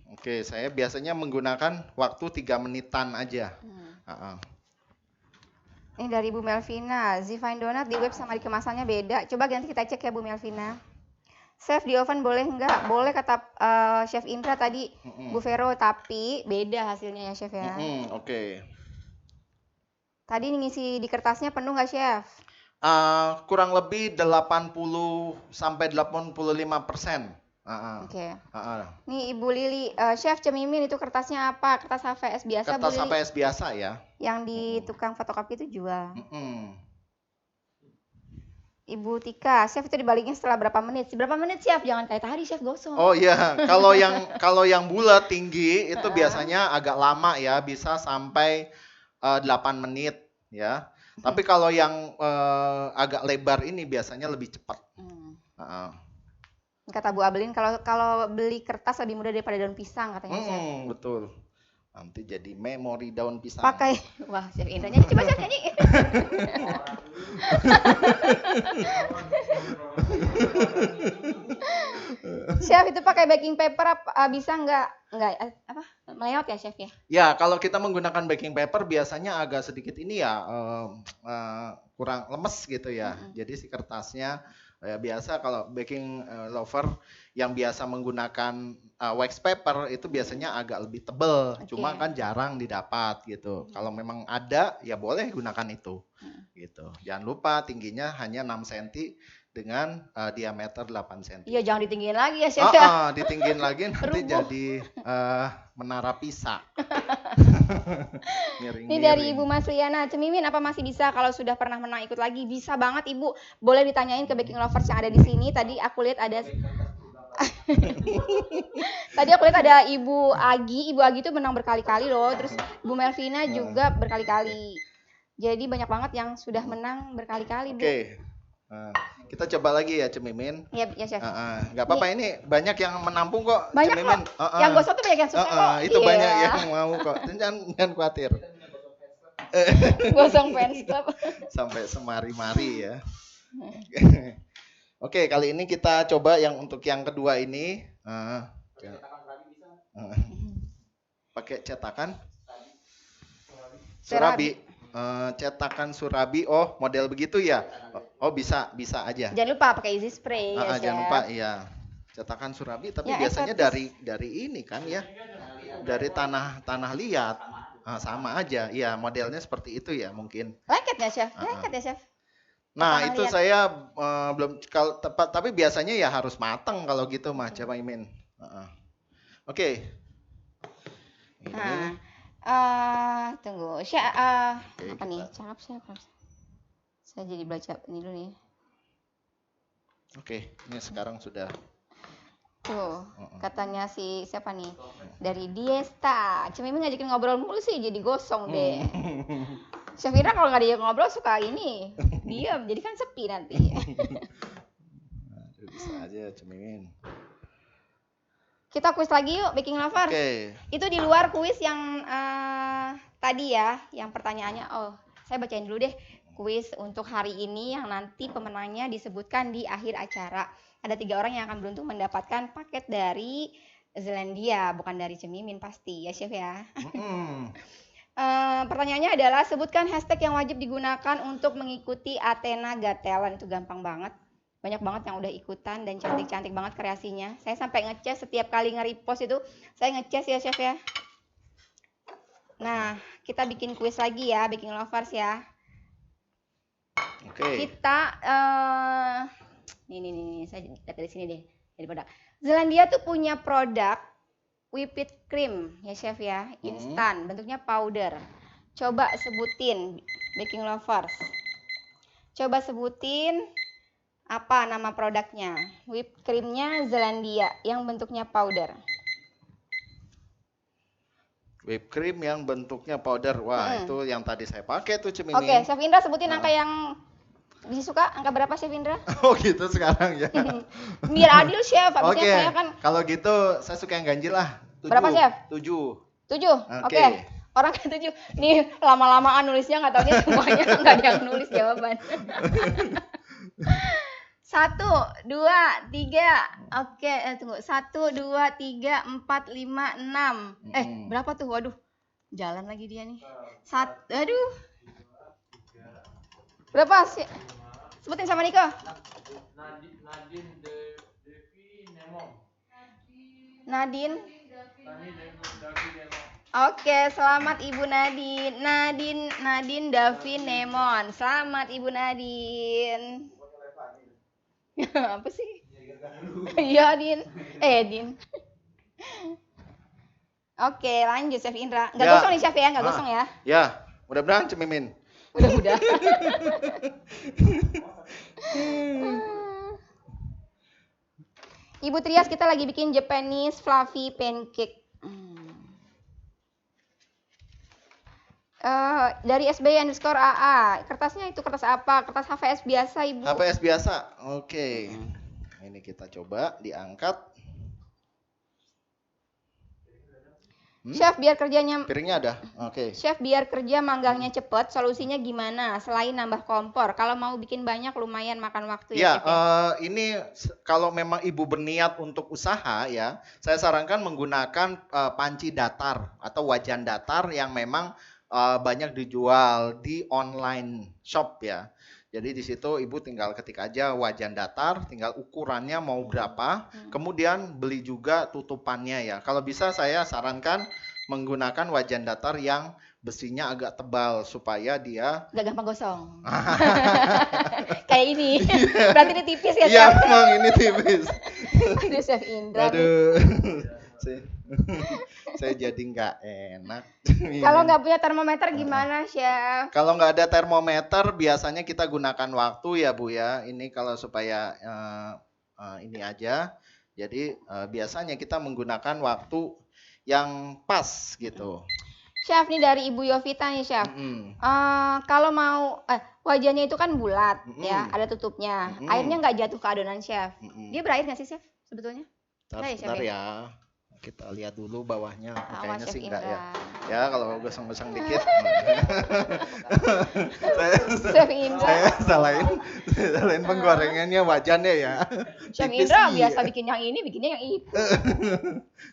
oke, saya biasanya menggunakan waktu 3 menitan aja. Ini dari Bu Melvina, Zifine Donut di web sama di kemasannya beda. Coba nanti kita cek ya Bu Melvina. Chef, di oven boleh nggak? Boleh kata Chef Indra tadi, Bu Vero, tapi beda hasilnya ya Chef ya. Oke. Tadi ngisi di kertasnya penuh nggak Chef? Kurang lebih 80 sampai 85%. Oke. Nih Ibu Lili, Chef Cemimin itu kertasnya apa? Kertas HVS biasa Bu Kertas Lili? HVS biasa ya. Yang di tukang fotokopi itu jual. Ibu Tika, Chef itu dibaliknya setelah berapa menit? Berapa menit Chef? Jangan kayak tadi Chef gosong. Oh iya, kalau yang bulat tinggi itu biasanya agak lama ya, bisa sampai 8 menit ya. Tapi kalau yang agak lebar ini biasanya lebih cepat. Kata Bu Abelin, kalau beli kertas lebih mudah daripada daun pisang katanya Chef. Betul. Nanti jadi memori daun pisang. Pakai, wah Chef Indra nyanyi, coba Chef nyanyi. Chef itu pakai baking paper bisa nggak melewat ya Chef ya? Ya, kalau kita menggunakan baking paper biasanya agak sedikit ini ya, kurang lemes gitu ya. Jadi si kertasnya ya biasa, kalau baking lover yang biasa menggunakan wax paper itu biasanya agak lebih tebel, cuma kan jarang didapat gitu. Kalau memang ada ya boleh gunakan itu. Gitu. Jangan lupa tingginya hanya 6 cm dengan diameter 8 cm. Iya, jangan ditinggiin lagi ya Chef ya. Ditinggiin lagi nanti jadi menara Pisa. Ini dari Ibu Masliana, Cemimin apa masih bisa kalau sudah pernah menang ikut lagi? Bisa banget Ibu. Boleh ditanyain ke baking lovers yang ada di sini. Tadi aku lihat ada Ibu Agi itu menang berkali-kali loh. Terus Bu Melvina juga berkali-kali. Jadi banyak banget yang sudah menang berkali-kali, Bu. Oke. Kita coba lagi ya Cemimin. Iya, ya Chef. Nggak apa-apa, ini banyak yang menampung kok. Banyak Cemimin. kok. Yang gosok tuh banyak yang suka kok. Itu banyak yang mau kok. Jangan khawatir. Gosong fans club. Sampai semari-mari ya. Oke, kali ini kita coba yang untuk yang kedua ini. Pakai cetakan Surabi. Cetakan Surabi. Oh, model begitu ya. Oh, bisa aja. Jangan lupa pakai easy spray ya, Chef. Jangan lupa, iya. Cetakan Surabi, tapi Yang biasanya eksotis. dari ini kan ya, dari tanah liat. Sama aja, iya modelnya seperti itu ya mungkin. Lengket nggak, Chef? Ah, ah. Lengket ya, Chef? Nah, Tanah itu liat. saya belum kalau tepat, tapi biasanya ya harus matang kalau gitu mah, coba Imin. Oke. Ini. Nah, tunggu. Oke, Apa nih? Cakep, Chef. Saya jadi baca ini dulu nih. Oke, ini sekarang sudah. Tuh, katanya si siapa nih? Dari Diesta. Cuma ini ngajakin ngobrol mulu sih, jadi gosong deh. Chef Indra kalau nggak diajak ngobrol suka ini, diam, jadi kan sepi nanti. Aduh, bisa aja Cemimin. Kita kuis lagi yuk, Baking Lovers. Oke. Itu di luar kuis yang tadi ya, yang pertanyaannya. Oh, saya bacain dulu deh. Kuis untuk hari ini yang nanti pemenangnya disebutkan di akhir acara. Ada 3 orang yang akan beruntung mendapatkan paket dari Zealandia, bukan dari Cemimin pasti ya, Chef ya. Pertanyaannya adalah sebutkan hashtag yang wajib digunakan untuk mengikuti Athena Got Talent. Itu gampang banget. Banyak banget yang udah ikutan dan cantik-cantik banget kreasinya. Saya sampai ngecas setiap kali nge-repost itu, saya ngecas ya, Chef ya. Nah, kita bikin kuis lagi ya, Baking Lovers ya. Oke. Kita nih, saya lihat dari sini deh, dari produk. Zealandia tuh punya produk whipped cream ya, Chef ya, instan, bentuknya powder. Coba sebutin, Baking Lovers. Coba sebutin apa nama produknya? Whipped creamnya Zealandia yang bentuknya powder. Whipped cream yang bentuknya powder. Wah, itu yang tadi saya pakai tuh Cemimin. Oke, Chef Indra sebutin angka yang disuka. Angka berapa, Chef Indra? Oh gitu sekarang ya. Biar adil, Chef. Habisnya saya kan. Kalau gitu saya suka yang ganjil lah. 7. Berapa, Chef? 7. 7. Oke. Orang kan 7. Nih lama-lamaan nulisnya nggak taunya semuanya nggak ada yang nulis jawaban. 1, 2, 3. Oke, tunggu. 1, 2, 3, 4, 5, 6. Berapa tuh? Waduh. Jalan lagi dia nih. Aduh. Berapa sih? Sebutin sama Niko. Nadine. Oke, selamat Ibu Nadine. Nadine Davi Nemon. Selamat Ibu Nadine. Apa sih? Iya, Din. Din. Oke, lanjut Chef Indra. Nggak gosong nih, Chef ya? Nggak gosong ya? Ya, mudah-mudahan Cemimin. Udah. Ibu Trias, kita lagi bikin Japanese fluffy pancake. Dari SBY_AA. Kertasnya itu kertas apa? Kertas HVS biasa, Ibu. HVS biasa. Oke. Ini kita coba diangkat. Chef, biar kerjanya piringnya ada. Oke. Chef, biar kerja manggangnya cepet, solusinya gimana? Selain nambah kompor, kalau mau bikin banyak lumayan makan waktu ya, Chef. Ini kalau memang Ibu berniat untuk usaha ya, saya sarankan menggunakan panci datar atau wajan datar yang memang banyak dijual di online shop ya. Jadi di situ Ibu tinggal ketik aja wajan datar, tinggal ukurannya mau berapa, kemudian beli juga tutupannya ya. Kalau bisa saya sarankan menggunakan wajan datar yang besinya agak tebal supaya dia nggak gampang gosong. Kayak ini. Berarti ini tipis ya, Iya, memang ini tipis. Aduh, Chef Indra. Aduh. Saya jadi nggak enak. Kalau nggak punya termometer gimana, Chef? Kalau nggak ada termometer, biasanya kita gunakan waktu ya, Bu ya. Ini kalau supaya ini aja. Jadi biasanya kita menggunakan waktu yang pas gitu. Chef, nih dari Ibu Yovita nih, Chef. Kalau mau wajannya itu kan bulat ya, ada tutupnya. Airnya nggak jatuh ke adonan, Chef. Dia berair nggak sih, Chef, sebetulnya? Bentar ya. kita lihat dulu bawahnya. Awas Kayaknya Chef sih enggak ya. Indra. Ya kalau gosong-gosong dikit. Chef Indra. Saya salahin penggorengannya wajannya ya. Chef Tipis Indra sih. biasa bikin yang ini, bikinnya yang itu.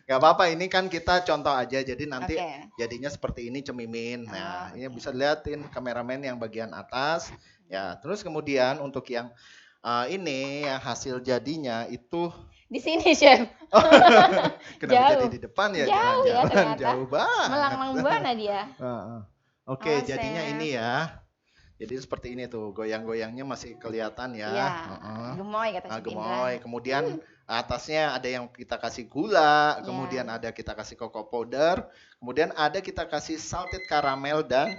Gak apa-apa, ini kan kita contoh aja. Jadi nanti Oke. jadinya seperti ini cemimin. Nah, Oh, ini oke. bisa liatin kameramen yang bagian atas. Ya, terus kemudian untuk yang ini yang hasil jadinya itu Di sini, Chef. kenapa Jauh. jadi di depan ya? Jauh ya Jangan-jangan ternyata. jauh banget. Melanglang buana dia. Oke, Oh, jadinya Chef. ini ya. Jadi seperti ini tuh, goyang-goyangnya masih kelihatan ya. Iya. Gemoy kata Chef Indra. Gemoy. Kemudian atasnya ada yang kita kasih gula, Iya. kemudian ada kita kasih cocoa powder, kemudian ada kita kasih salted caramel dan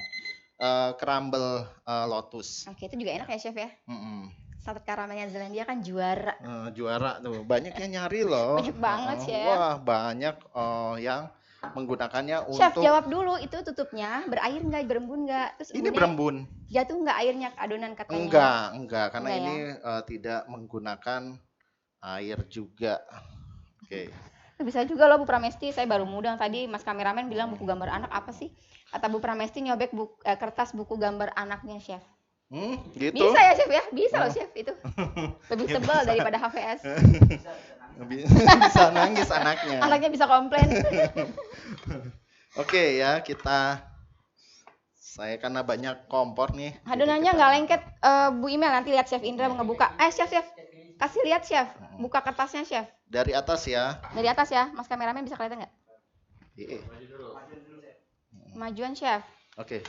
crumble lotus. Oke, itu juga enak ya, Chef ya. Mm-mm. Salted karamelnya Zelandia kan juara. Juara tuh, banyak yang nyari loh. Banyak banget, Chef. Wah, banyak yang menggunakannya Chef, untuk jawab dulu, itu tutupnya berair nggak, berembun nggak? Terus ini embunnya berembun. jatuh nggak airnya ke adonan katanya? Enggak, karena Enggak ya? ini tidak menggunakan air juga. Oke. Bisa juga loh Bu Pramesti, saya baru mudeng tadi Mas kameramen bilang buku gambar anak apa sih? Kata Bu Pramesti nyobek kertas buku gambar anaknya, Chef. Gitu. Bisa ya, Chef ya? Bisa loh, Chef itu. Lebih tebal daripada HVS. Bisa nangis anaknya. Anaknya bisa komplain. Oke ya, saya karena banyak kompor nih. jadi Adonannya kita- nggak lengket, Bu Imel nanti lihat Chef Indra ngebuka. Chef, kasih lihat Chef, buka kertasnya Chef. Dari atas ya. Dari atas ya, Mas kameramen bisa kelihatan nggak? Iya. Majuan Chef. Oke.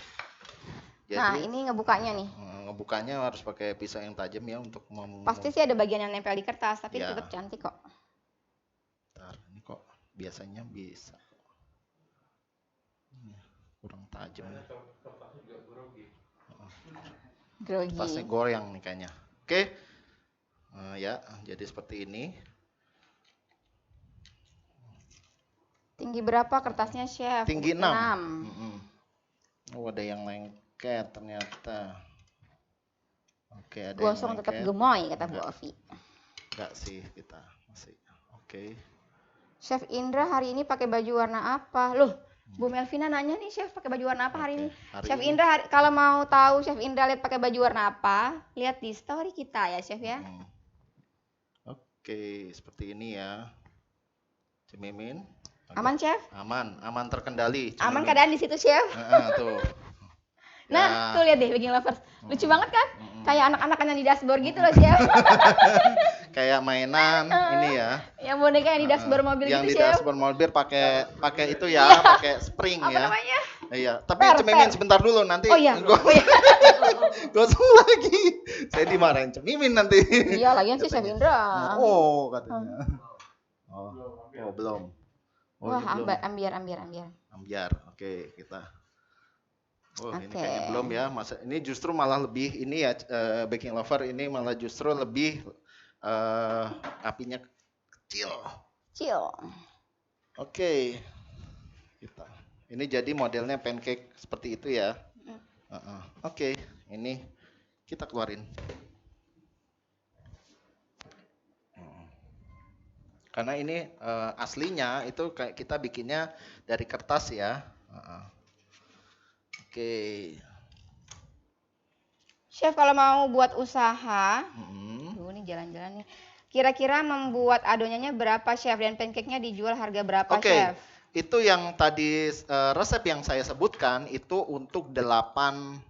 Nah, Jadi ini ngebukanya nih. ngebukanya harus pakai pisau yang tajam ya untuk Pasti sih ada bagian yang nempel di kertas, tapi Ya. tetap cantik kok. Bentar, ini kok biasanya bisa. Kurang tajam. Grogi. Kertasnya goyang nih kayaknya. Oke. Ya, jadi seperti ini. Tinggi berapa kertasnya Chef? Tinggi 6. 6. Oh, ada yang lengket ternyata. Oke, ada Gosong yang tetap lengket. gemoy kata Bu Enggak. Ovi. Enggak sih kita masih. Oke. Chef Indra hari ini pakai baju warna apa? Loh, Bu Melvina nanya nih Chef pakai baju warna apa hari ini? Hari Chef ini- Indra kalau mau tahu Chef Indra lihat pakai baju warna apa, lihat di story kita ya Chef ya. Oke, seperti ini ya. Cemimin. Aman Chef? Aman terkendali. Aman Cemimin. keadaan di situ Chef. Tuh. Nah, Ya. tuh lihat deh Baking Lovers. Lucu banget kan? Kayak anak-anak yang di dashboard gitu loh Chef. Kayak mainan ini ya. Yang boneka yang di dashboard mobil yang gitu di Chef. dashboard mobil pakai itu ya, pakai spring Apa ya. namanya? Iya, tapi Per. cemimin sebentar dulu nanti. Oh iya. Gosong lagi. Saya dimarahin cemimin nanti. Iya, lagian sih Chef Indra. Oh, katanya. Oh, belum. Oh, Wah, ini belum. ambiar. Ambiar. Oke, kita. Oh, ini Oke. kayaknya belum ya. Masa ini justru malah lebih ini ya, baking lover ini malah justru lebih apinya kecil. Chill. Oke. Kita. Ini jadi modelnya pancake seperti itu ya. Oke, ini kita keluarin. Karena ini aslinya itu kayak kita bikinnya dari kertas ya. Oke. Chef kalau mau buat usaha, Mm-mm. ini jalan-jalannya. Kira-kira membuat adonannya berapa Chef dan pancake-nya dijual harga berapa Oke. Chef? Itu yang tadi resep yang saya sebutkan itu untuk 8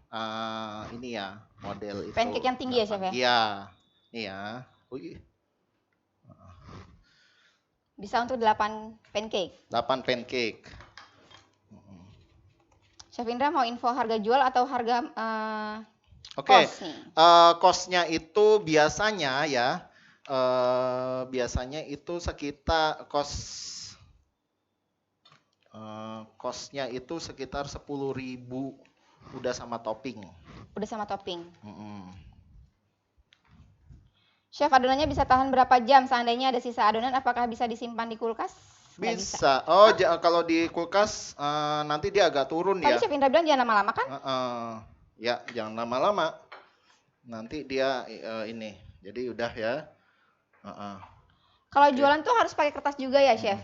ini ya, model itu. Pancake yang tinggi ya, Chef ya? Iya. Iya. Wih, Bisa untuk 8 pancake. 8 pancake. Chef Indra mau info harga jual atau harga Oke. cost nih? Cost-nya itu biasanya ya, biasanya itu sekitar cost-nya itu sekitar 10.000 udah sama topping. Udah sama topping. Mm-mm. Chef adonannya bisa tahan berapa jam? Seandainya ada sisa adonan, apakah bisa disimpan di kulkas? Nggak Bisa. Oh, kalau di kulkas nanti dia agak turun Tadi ya. Chef Indra bilang jangan lama-lama kan? Ya, jangan lama-lama. Nanti dia ini. Jadi udah ya. Kalau jualan tuh harus pakai kertas juga ya Chef?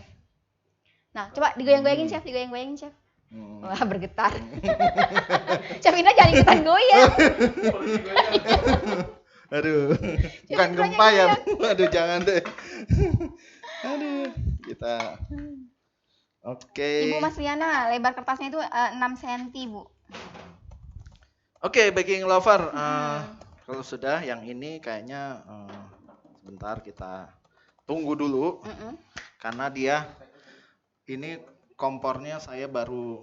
Nah, coba digoyang-goyangin chef, digoyang-goyangin chef. Hmm. Wah, bergetar. Chef Indra jangan ikutan goyang. Aduh, bukan Indranya gempa ya. goyang. Bu. Aduh, jangan deh. Aduh, kita. Oke. Ibu Mas Riana, lebar kertasnya itu 6 cm, Bu. Oke, baking lover. Hmm. Kalau sudah, yang ini kayaknya sebentar kita tunggu dulu Mm-mm. karena dia ini kompornya saya baru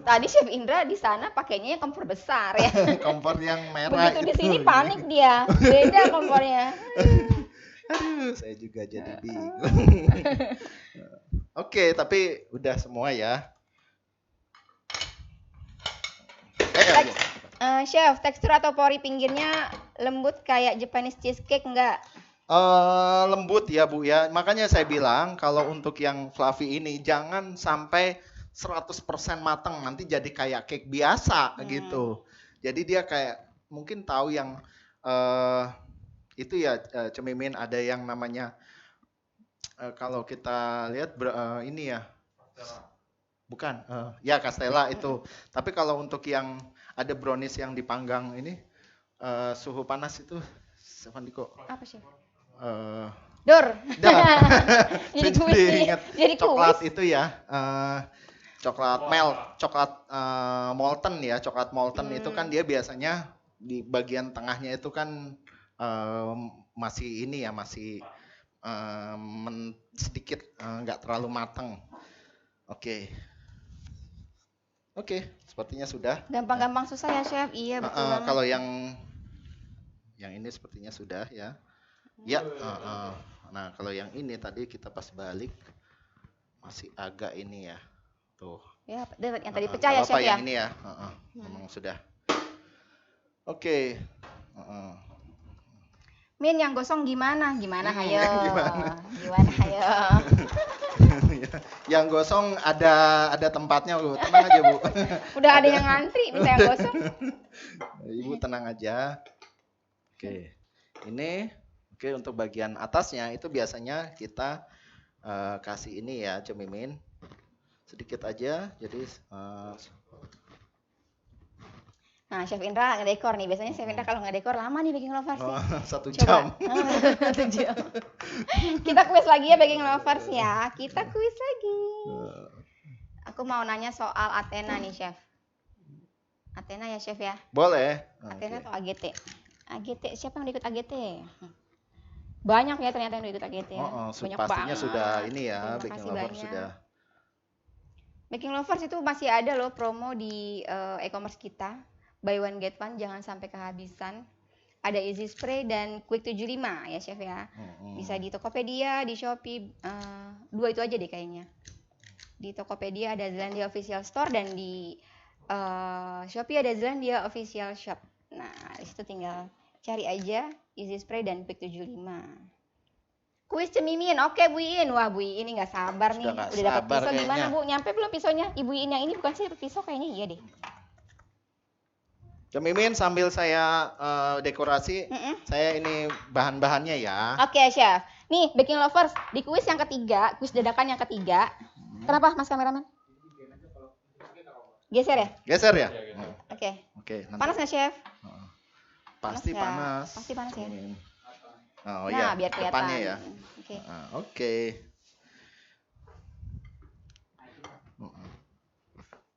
Tadi Chef Indra di sana pakainya yang kompor besar ya. kompor yang merah Begitu di itu. sini panik dia. Beda kompornya. Aduh, saya juga jadi bingung. Oke, tapi udah semua ya. Chef, tekstur atau pori pinggirnya lembut kayak Japanese cheesecake enggak? Lembut ya Bu ya. Makanya saya bilang kalau untuk yang fluffy ini jangan sampai 100% matang, nanti jadi kayak cake biasa gitu. Jadi dia kayak mungkin tahu yang itu ya cemimin ada yang namanya kalau kita lihat ini ya. Bukan, ya Castella itu. Tapi kalau untuk yang ada brownies yang dipanggang ini suhu panas itu, Stefandiko. Apa sih? eh Dor. Dah. Jadi Saya kuis jadi nih. ingat Jadi coklat kuis. itu ya, coklat melt, coklat molten ya, coklat molten itu kan dia biasanya di bagian tengahnya itu kan masih ini ya, masih sedikit nggak terlalu matang. Oke, oke, sepertinya sudah. Gampang-gampang susah ya, Chef. Iya, betul banget. Kalau yang ini sepertinya sudah ya. Ya, nah kalau yang ini tadi kita pas balik masih agak ini ya, tuh. Ya, yang tadi pecah ya, Nggak Chef apa-apa ya. yang ini ya, memang sudah. Oke, Min, yang gosong gimana? Gimana, hayo? Gimana? Gimana, hayo? Yang gosong ada tempatnya Bu, tenang aja Bu. Udah ada yang ngantri minta yang gosong. Ibu tenang aja. Oke, ini oke untuk bagian atasnya itu biasanya kita kasih ini ya cemimin sedikit aja, jadi Nah, Chef Indra ngedekor nih. Biasanya Chef Indra kalau ngedekor lama nih baking lovers ya. 1 Coba. jam. 1 jam. Kita kuis lagi ya baking lovers ya. Kita kuis lagi. Aku mau nanya soal Athena nih, Chef. Athena ya, Chef ya. Boleh. Athena Oke. atau AGT? AGT, siapa yang udah ikut AGT? Banyak ya ternyata yang udah ikut AGT ya. Banyak Pastinya banget. sudah ini ya, Terima baking kasih lover banyak. sudah. Baking lovers itu masih ada loh promo di e-commerce kita. Buy one get one, jangan sampai kehabisan. Ada Easy Spray dan Quick 75 ya, Chef ya. Bisa di Tokopedia, di Shopee, dua itu aja deh kayaknya. Di Tokopedia ada Zelandia Official Store dan di Shopee ada Zelandia Official Shop. Nah, di situ tinggal cari aja Easy Spray dan Quick 75. Kuis cemimin, oke Bu Iin. Wah Bu Iin ini nggak sabar nih. Nggak Udah dapat sabar pisau gimana kayaknya. Bu? Nyampe belum pisaunya? Ibu Iin yang ini bukan sih pisau kayaknya iya deh. Cemimin sambil saya dekorasi, saya ini bahan-bahannya ya. Oke, Chef. Nih, baking lovers, di kuis yang ketiga, kuis dadakan yang ketiga. Kenapa, Mas kameraman? Geser ya? Geser ya? Oke. Oke, nanti. Panas nggak, Chef? Pasti Panas nggak? panas. Pasti panas ya? Cemimin. Oh Nah, ya, biar kelihatan. depannya ya. Oke. Oke.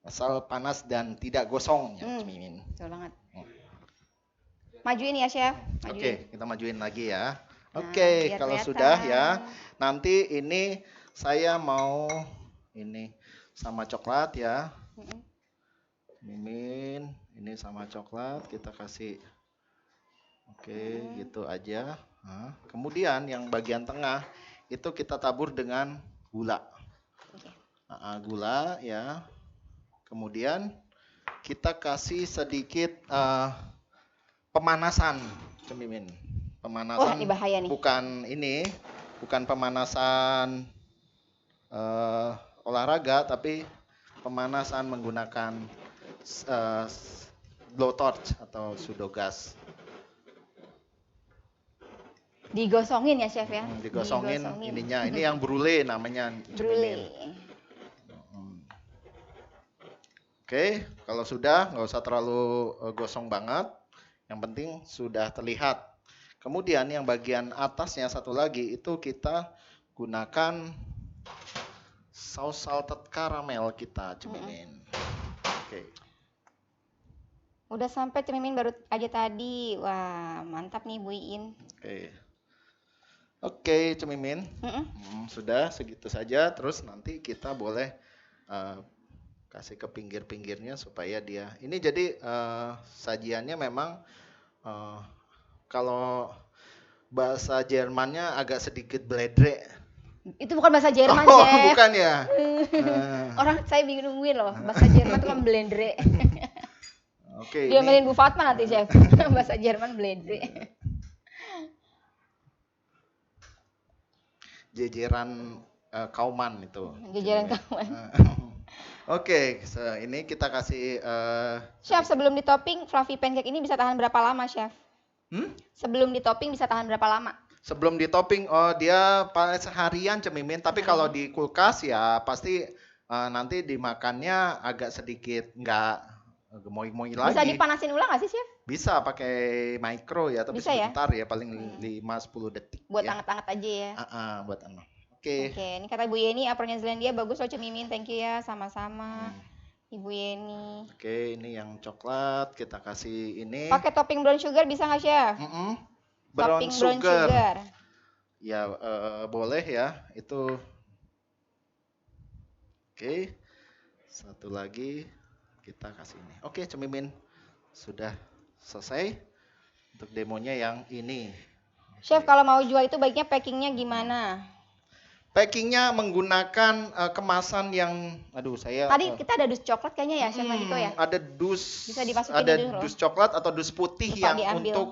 Asal panas dan tidak gosong ya, cemimin. Betul banget. Majuin ya, Chef. Majuin. Oke, kita majuin lagi ya. Nah, Oke, biar kalau kelihatan. sudah ya, nanti ini saya mau ini sama coklat ya. Mimin, ini sama coklat kita kasih. Oke, gitu aja. Nah, kemudian yang bagian tengah itu kita tabur dengan gula. Gula ya. Kemudian kita kasih sedikit pemanasan, cemimin. Pemanasan. Wah, ini bahaya nih. Bukan pemanasan olahraga, tapi pemanasan menggunakan blowtorch atau pseudogas. Digosongin ya chef ya? Digosongin ininya. Ini yang brulee namanya. Brulee. Hmm. Oke, kalau sudah nggak usah terlalu gosong banget. Yang penting sudah terlihat. Kemudian yang bagian atasnya satu lagi itu kita gunakan saus salted caramel kita cemimin. Oke. Udah sampai cemimin baru aja tadi. Wah, mantap nih Bu Iin. Oke, cemimin. Sudah segitu saja. Terus nanti kita boleh kasih ke pinggir-pinggirnya supaya dia. Ini jadi sajiannya memang kalau bahasa Jermannya agak sedikit bledre. Itu bukan bahasa Jerman, Oh, chef. bukan ya? Orang saya bingungin loh. Bahasa Jerman itu kan blendre. Oke, Diomelin Bu Fatma nanti, chef. Bahasa Jerman blendre. Jejeran kauman itu. Jejeran kauman. Oke, ini kita kasih Chef, sebelum di topping fluffy pancake ini bisa tahan berapa lama, chef? Sebelum di topping bisa tahan berapa lama? Sebelum di topping, oh dia seharian cemimin. Tapi kalau di kulkas ya pasti nanti dimakannya agak sedikit nggak gemoy-gemoy lagi. Bisa dipanasin ulang nggak sih, chef? Bisa pakai micro ya, tapi bisa sebentar ya, paling 5-10 detik. Buat ya. anget-anget aja ya. Buat anak. Oke. Ini kata Bu Yeni, apronnya Zelandia bagus loh cemimin. Thank you ya, sama-sama. Ibu Yeni. Oke, ini yang coklat kita kasih ini. Pakai topping brown sugar bisa nggak, chef? Brown topping brown sugar. Ya boleh ya itu. Oke, satu lagi kita kasih ini. Oke, cemimin sudah selesai untuk demonya yang ini. Chef, kalau mau jual itu baiknya packingnya gimana? Packingnya menggunakan kemasan yang, tadi kita ada dus coklat kayaknya ya, Chef Andiko ya? Ada dus, bisa dimasukin ada dulu. Dus coklat atau dus putih Lupa yang diambil. untuk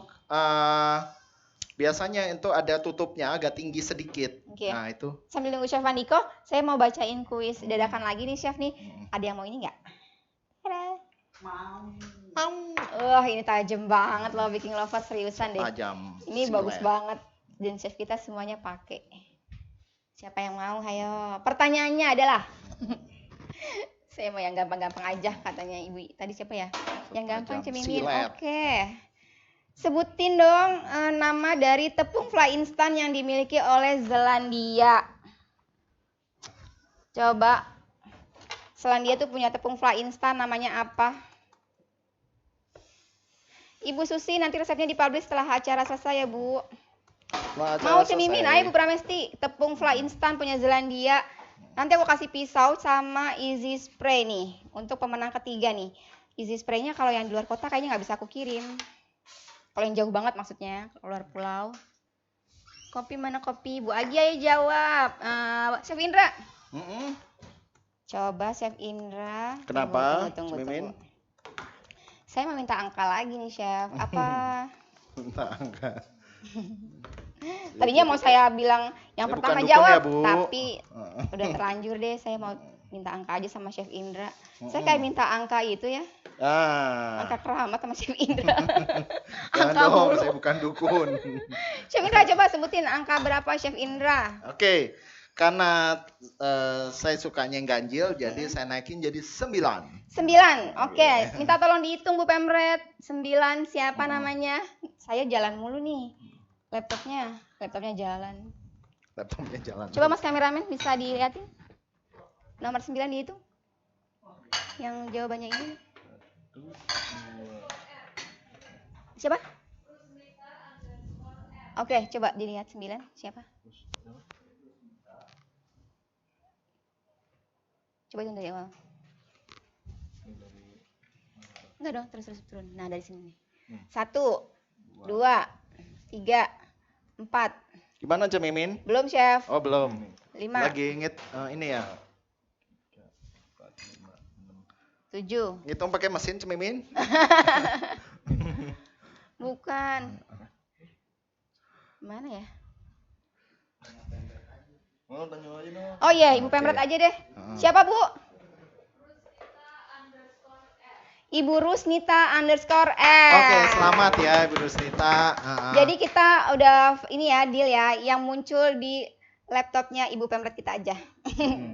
biasanya itu ada tutupnya agak tinggi sedikit. Nah itu. Sambil nunggu Chef Andiko, saya mau bacain kuis dadakan lagi nih, Chef nih. Ada yang mau ini nggak? Mau. Ini tajam banget loh, Baking Lover, seriusan deh. Tajam. Ini bagus banget dan chef kita semuanya pakai. Siapa yang mau? Ayo. Pertanyaannya adalah, saya mau yang gampang-gampang aja katanya Ibu. Tadi siapa ya? Yang gampang cemimin. Oke. Sebutin dong nama dari tepung fly instan yang dimiliki oleh Zelandia. Coba. Zelandia tuh punya tepung fly instan, namanya apa? Ibu Susi, nanti resepnya dipublish setelah acara selesai ya, Bu. Mau cemimin, ayo Bu Pramesti. Tepung fly instan punya Zelandia. Nanti aku kasih pisau sama easy spray nih. Untuk pemenang ketiga nih. Easy spraynya kalau yang di luar kota kayaknya nggak bisa aku kirim. Kalau yang jauh banget maksudnya, keluar pulau. Kopi mana kopi? Bu Agi ayo jawab. Chef Indra. Coba Chef Indra. Kenapa? Tunggu. Saya mau minta angka lagi nih, Chef. Apa? Minta angka. Tadinya mau saya bilang yang pertama jawab, ya, tapi udah terlanjur deh. Saya mau minta angka aja sama Chef Indra. Saya kayak minta angka itu ya. Angka keramat sama Chef Indra. Jangan dong, saya bukan dukun. Chef Indra coba sebutin angka berapa Chef Indra. Oke. Karena saya sukanya yang ganjil, jadi saya naikin jadi 9. 9, oke. Minta tolong dihitung Bu Pemret. 9 siapa namanya? Saya jalan mulu nih. Laptopnya jalan. Coba Mas kameramen bisa dilihatin. Nomor 9 dihitung. Yang jawabannya ini. Siapa? Oke, coba dilihat 9 siapa? Coba itu dari awal. Enggak dong, terus turun. Nah, dari sini nih. 1, 2, 3, 4. Gimana Cemimin? Belum, Chef. Oh, belum. 5. Lagi inget ini ya. 7. Ngitung pakai mesin Cemimin? Bukan. Mana ya? Oh iya, Ibu Pemret aja deh. Siapa, Bu? Ibu Rusnita underscore Oke, selamat ya Ibu Rusnita. Jadi kita udah ini ya deal ya, yang muncul di laptopnya Ibu Pemret kita aja,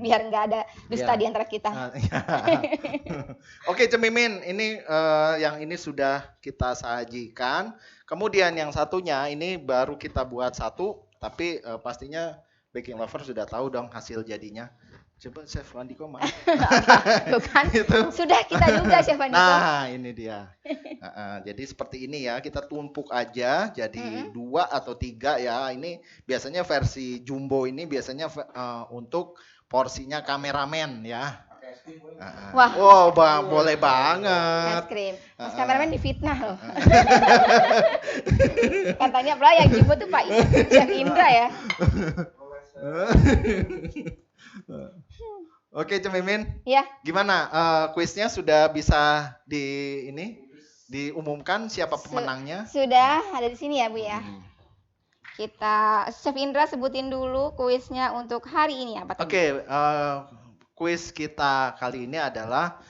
biar nggak ada dusta Ya. di antara kita. Iya. Oke, Cemimin, ini yang ini sudah kita sajikan. Kemudian yang satunya ini baru kita buat satu, tapi pastinya Baking Lover sudah tahu dong hasil jadinya. Coba Chef Andiko mana? Bukan? Itu. Sudah kita juga Chef Andiko. Nah, ini dia. Jadi seperti ini ya, kita tumpuk aja jadi 2 atau 3 ya. Ini biasanya versi jumbo ini biasanya untuk porsinya kameramen ya. Wah. Wow, boleh banget. Es krim. Mas kameramen difitnah loh. Katanya pula yang jumbo tuh Pak Chef Indra ya. Oke, Cemimin. Ya. Gimana? Kuisnya sudah bisa diumumkan siapa pemenangnya? Sudah ada di sini ya, Bu ya. Kita Chef Indra sebutin dulu kuisnya untuk hari ini apa tadi? Oke, kuis kita kali ini adalah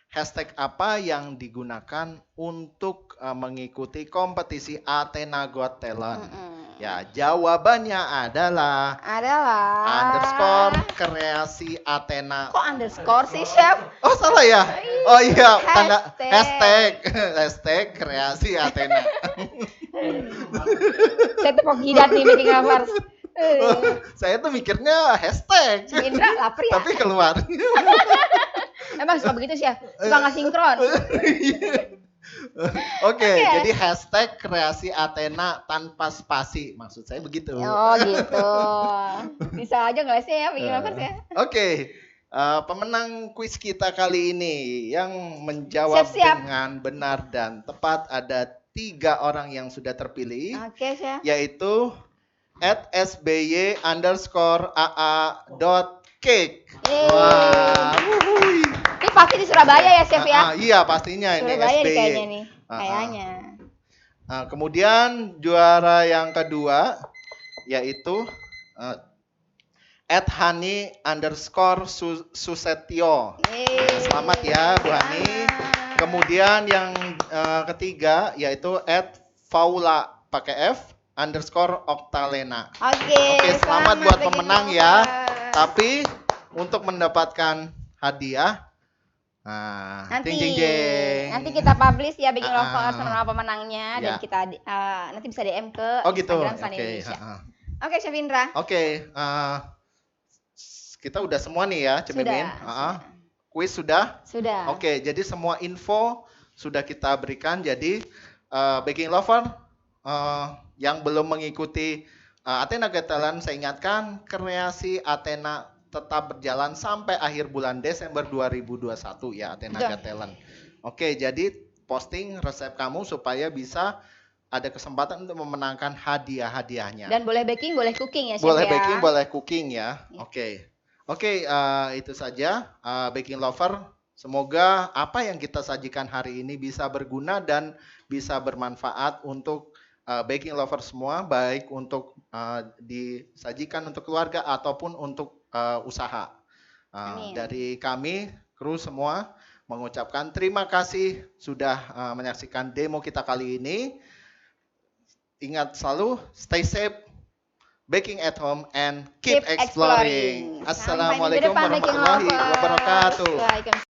hashtag apa yang digunakan untuk mengikuti kompetisi Athena Got Talent. Ya, jawabannya adalah underscore kreasi Athena. Kok underscore sih, Chef? Oh, salah ya? Oh iya, Hashtag. hashtag kreasi Athena. Saya tuh penggidat nih Baking Lovers. Saya tuh mikirnya hashtag. Chef Indra lapar ya? Tapi keluar. Emang suka begitu, Chef? Suka nggak sinkron? Oke, jadi hashtag kreasi Athena tanpa spasi. Maksud saya begitu. Oh gitu. Bisa aja nggak sih ya Baking Lovers ya? Oke, pemenang kuis kita kali ini yang menjawab Siap-siap. dengan benar dan tepat ada 3 orang yang sudah terpilih, Oke, Chef. yaitu @sby_aa.cake. Wah, wuhui. Ini pasti di Surabaya ya, Chef ya? Iya, pastinya ini Surabaya nih SBY. kayaknya nih. Kayaknya. Kemudian juara yang kedua yaitu @hani_susetio. Selamat ya Bu Hani. Kemudian yang ketiga yaitu @faula pakai F _Oktalena. Oke, selamat buat Baking pemenang ya. Lovers. Tapi untuk mendapatkan hadiah, Nanti, jeng jeng jeng. nanti kita publish ya Baking Lovers nama pemenangnya dan Ya. kita nanti bisa DM ke Oh gitu. Instagram Sun Oke. Indonesia. Oke, Chef Indra. Oke, kita udah semua nih ya, Cemimin. Sudah. Kuis sudah? Sudah. Oke, jadi semua info sudah kita berikan. Jadi Baking Lover yang belum mengikuti Athena Got Talent, saya ingatkan kreasi Athena tetap berjalan sampai akhir bulan Desember 2021 ya Athena Got Talent. Oke, jadi posting resep kamu supaya bisa ada kesempatan untuk memenangkan hadiah-hadiahnya. Dan boleh baking, boleh cooking ya, Chef Boleh ya. baking, boleh cooking ya. Ya. Oke, itu saja Baking Lover. Semoga apa yang kita sajikan hari ini bisa berguna dan bisa bermanfaat untuk Baking Lover semua, baik untuk disajikan untuk keluarga ataupun untuk usaha. Dari kami, kru semua, mengucapkan terima kasih sudah menyaksikan demo kita kali ini. Ingat selalu, stay safe, baking at home, and keep exploring. Sampai minggu Assalamualaikum depan, Baking warahmatullahi Lovers. wabarakatuh. Waalaikumsalam.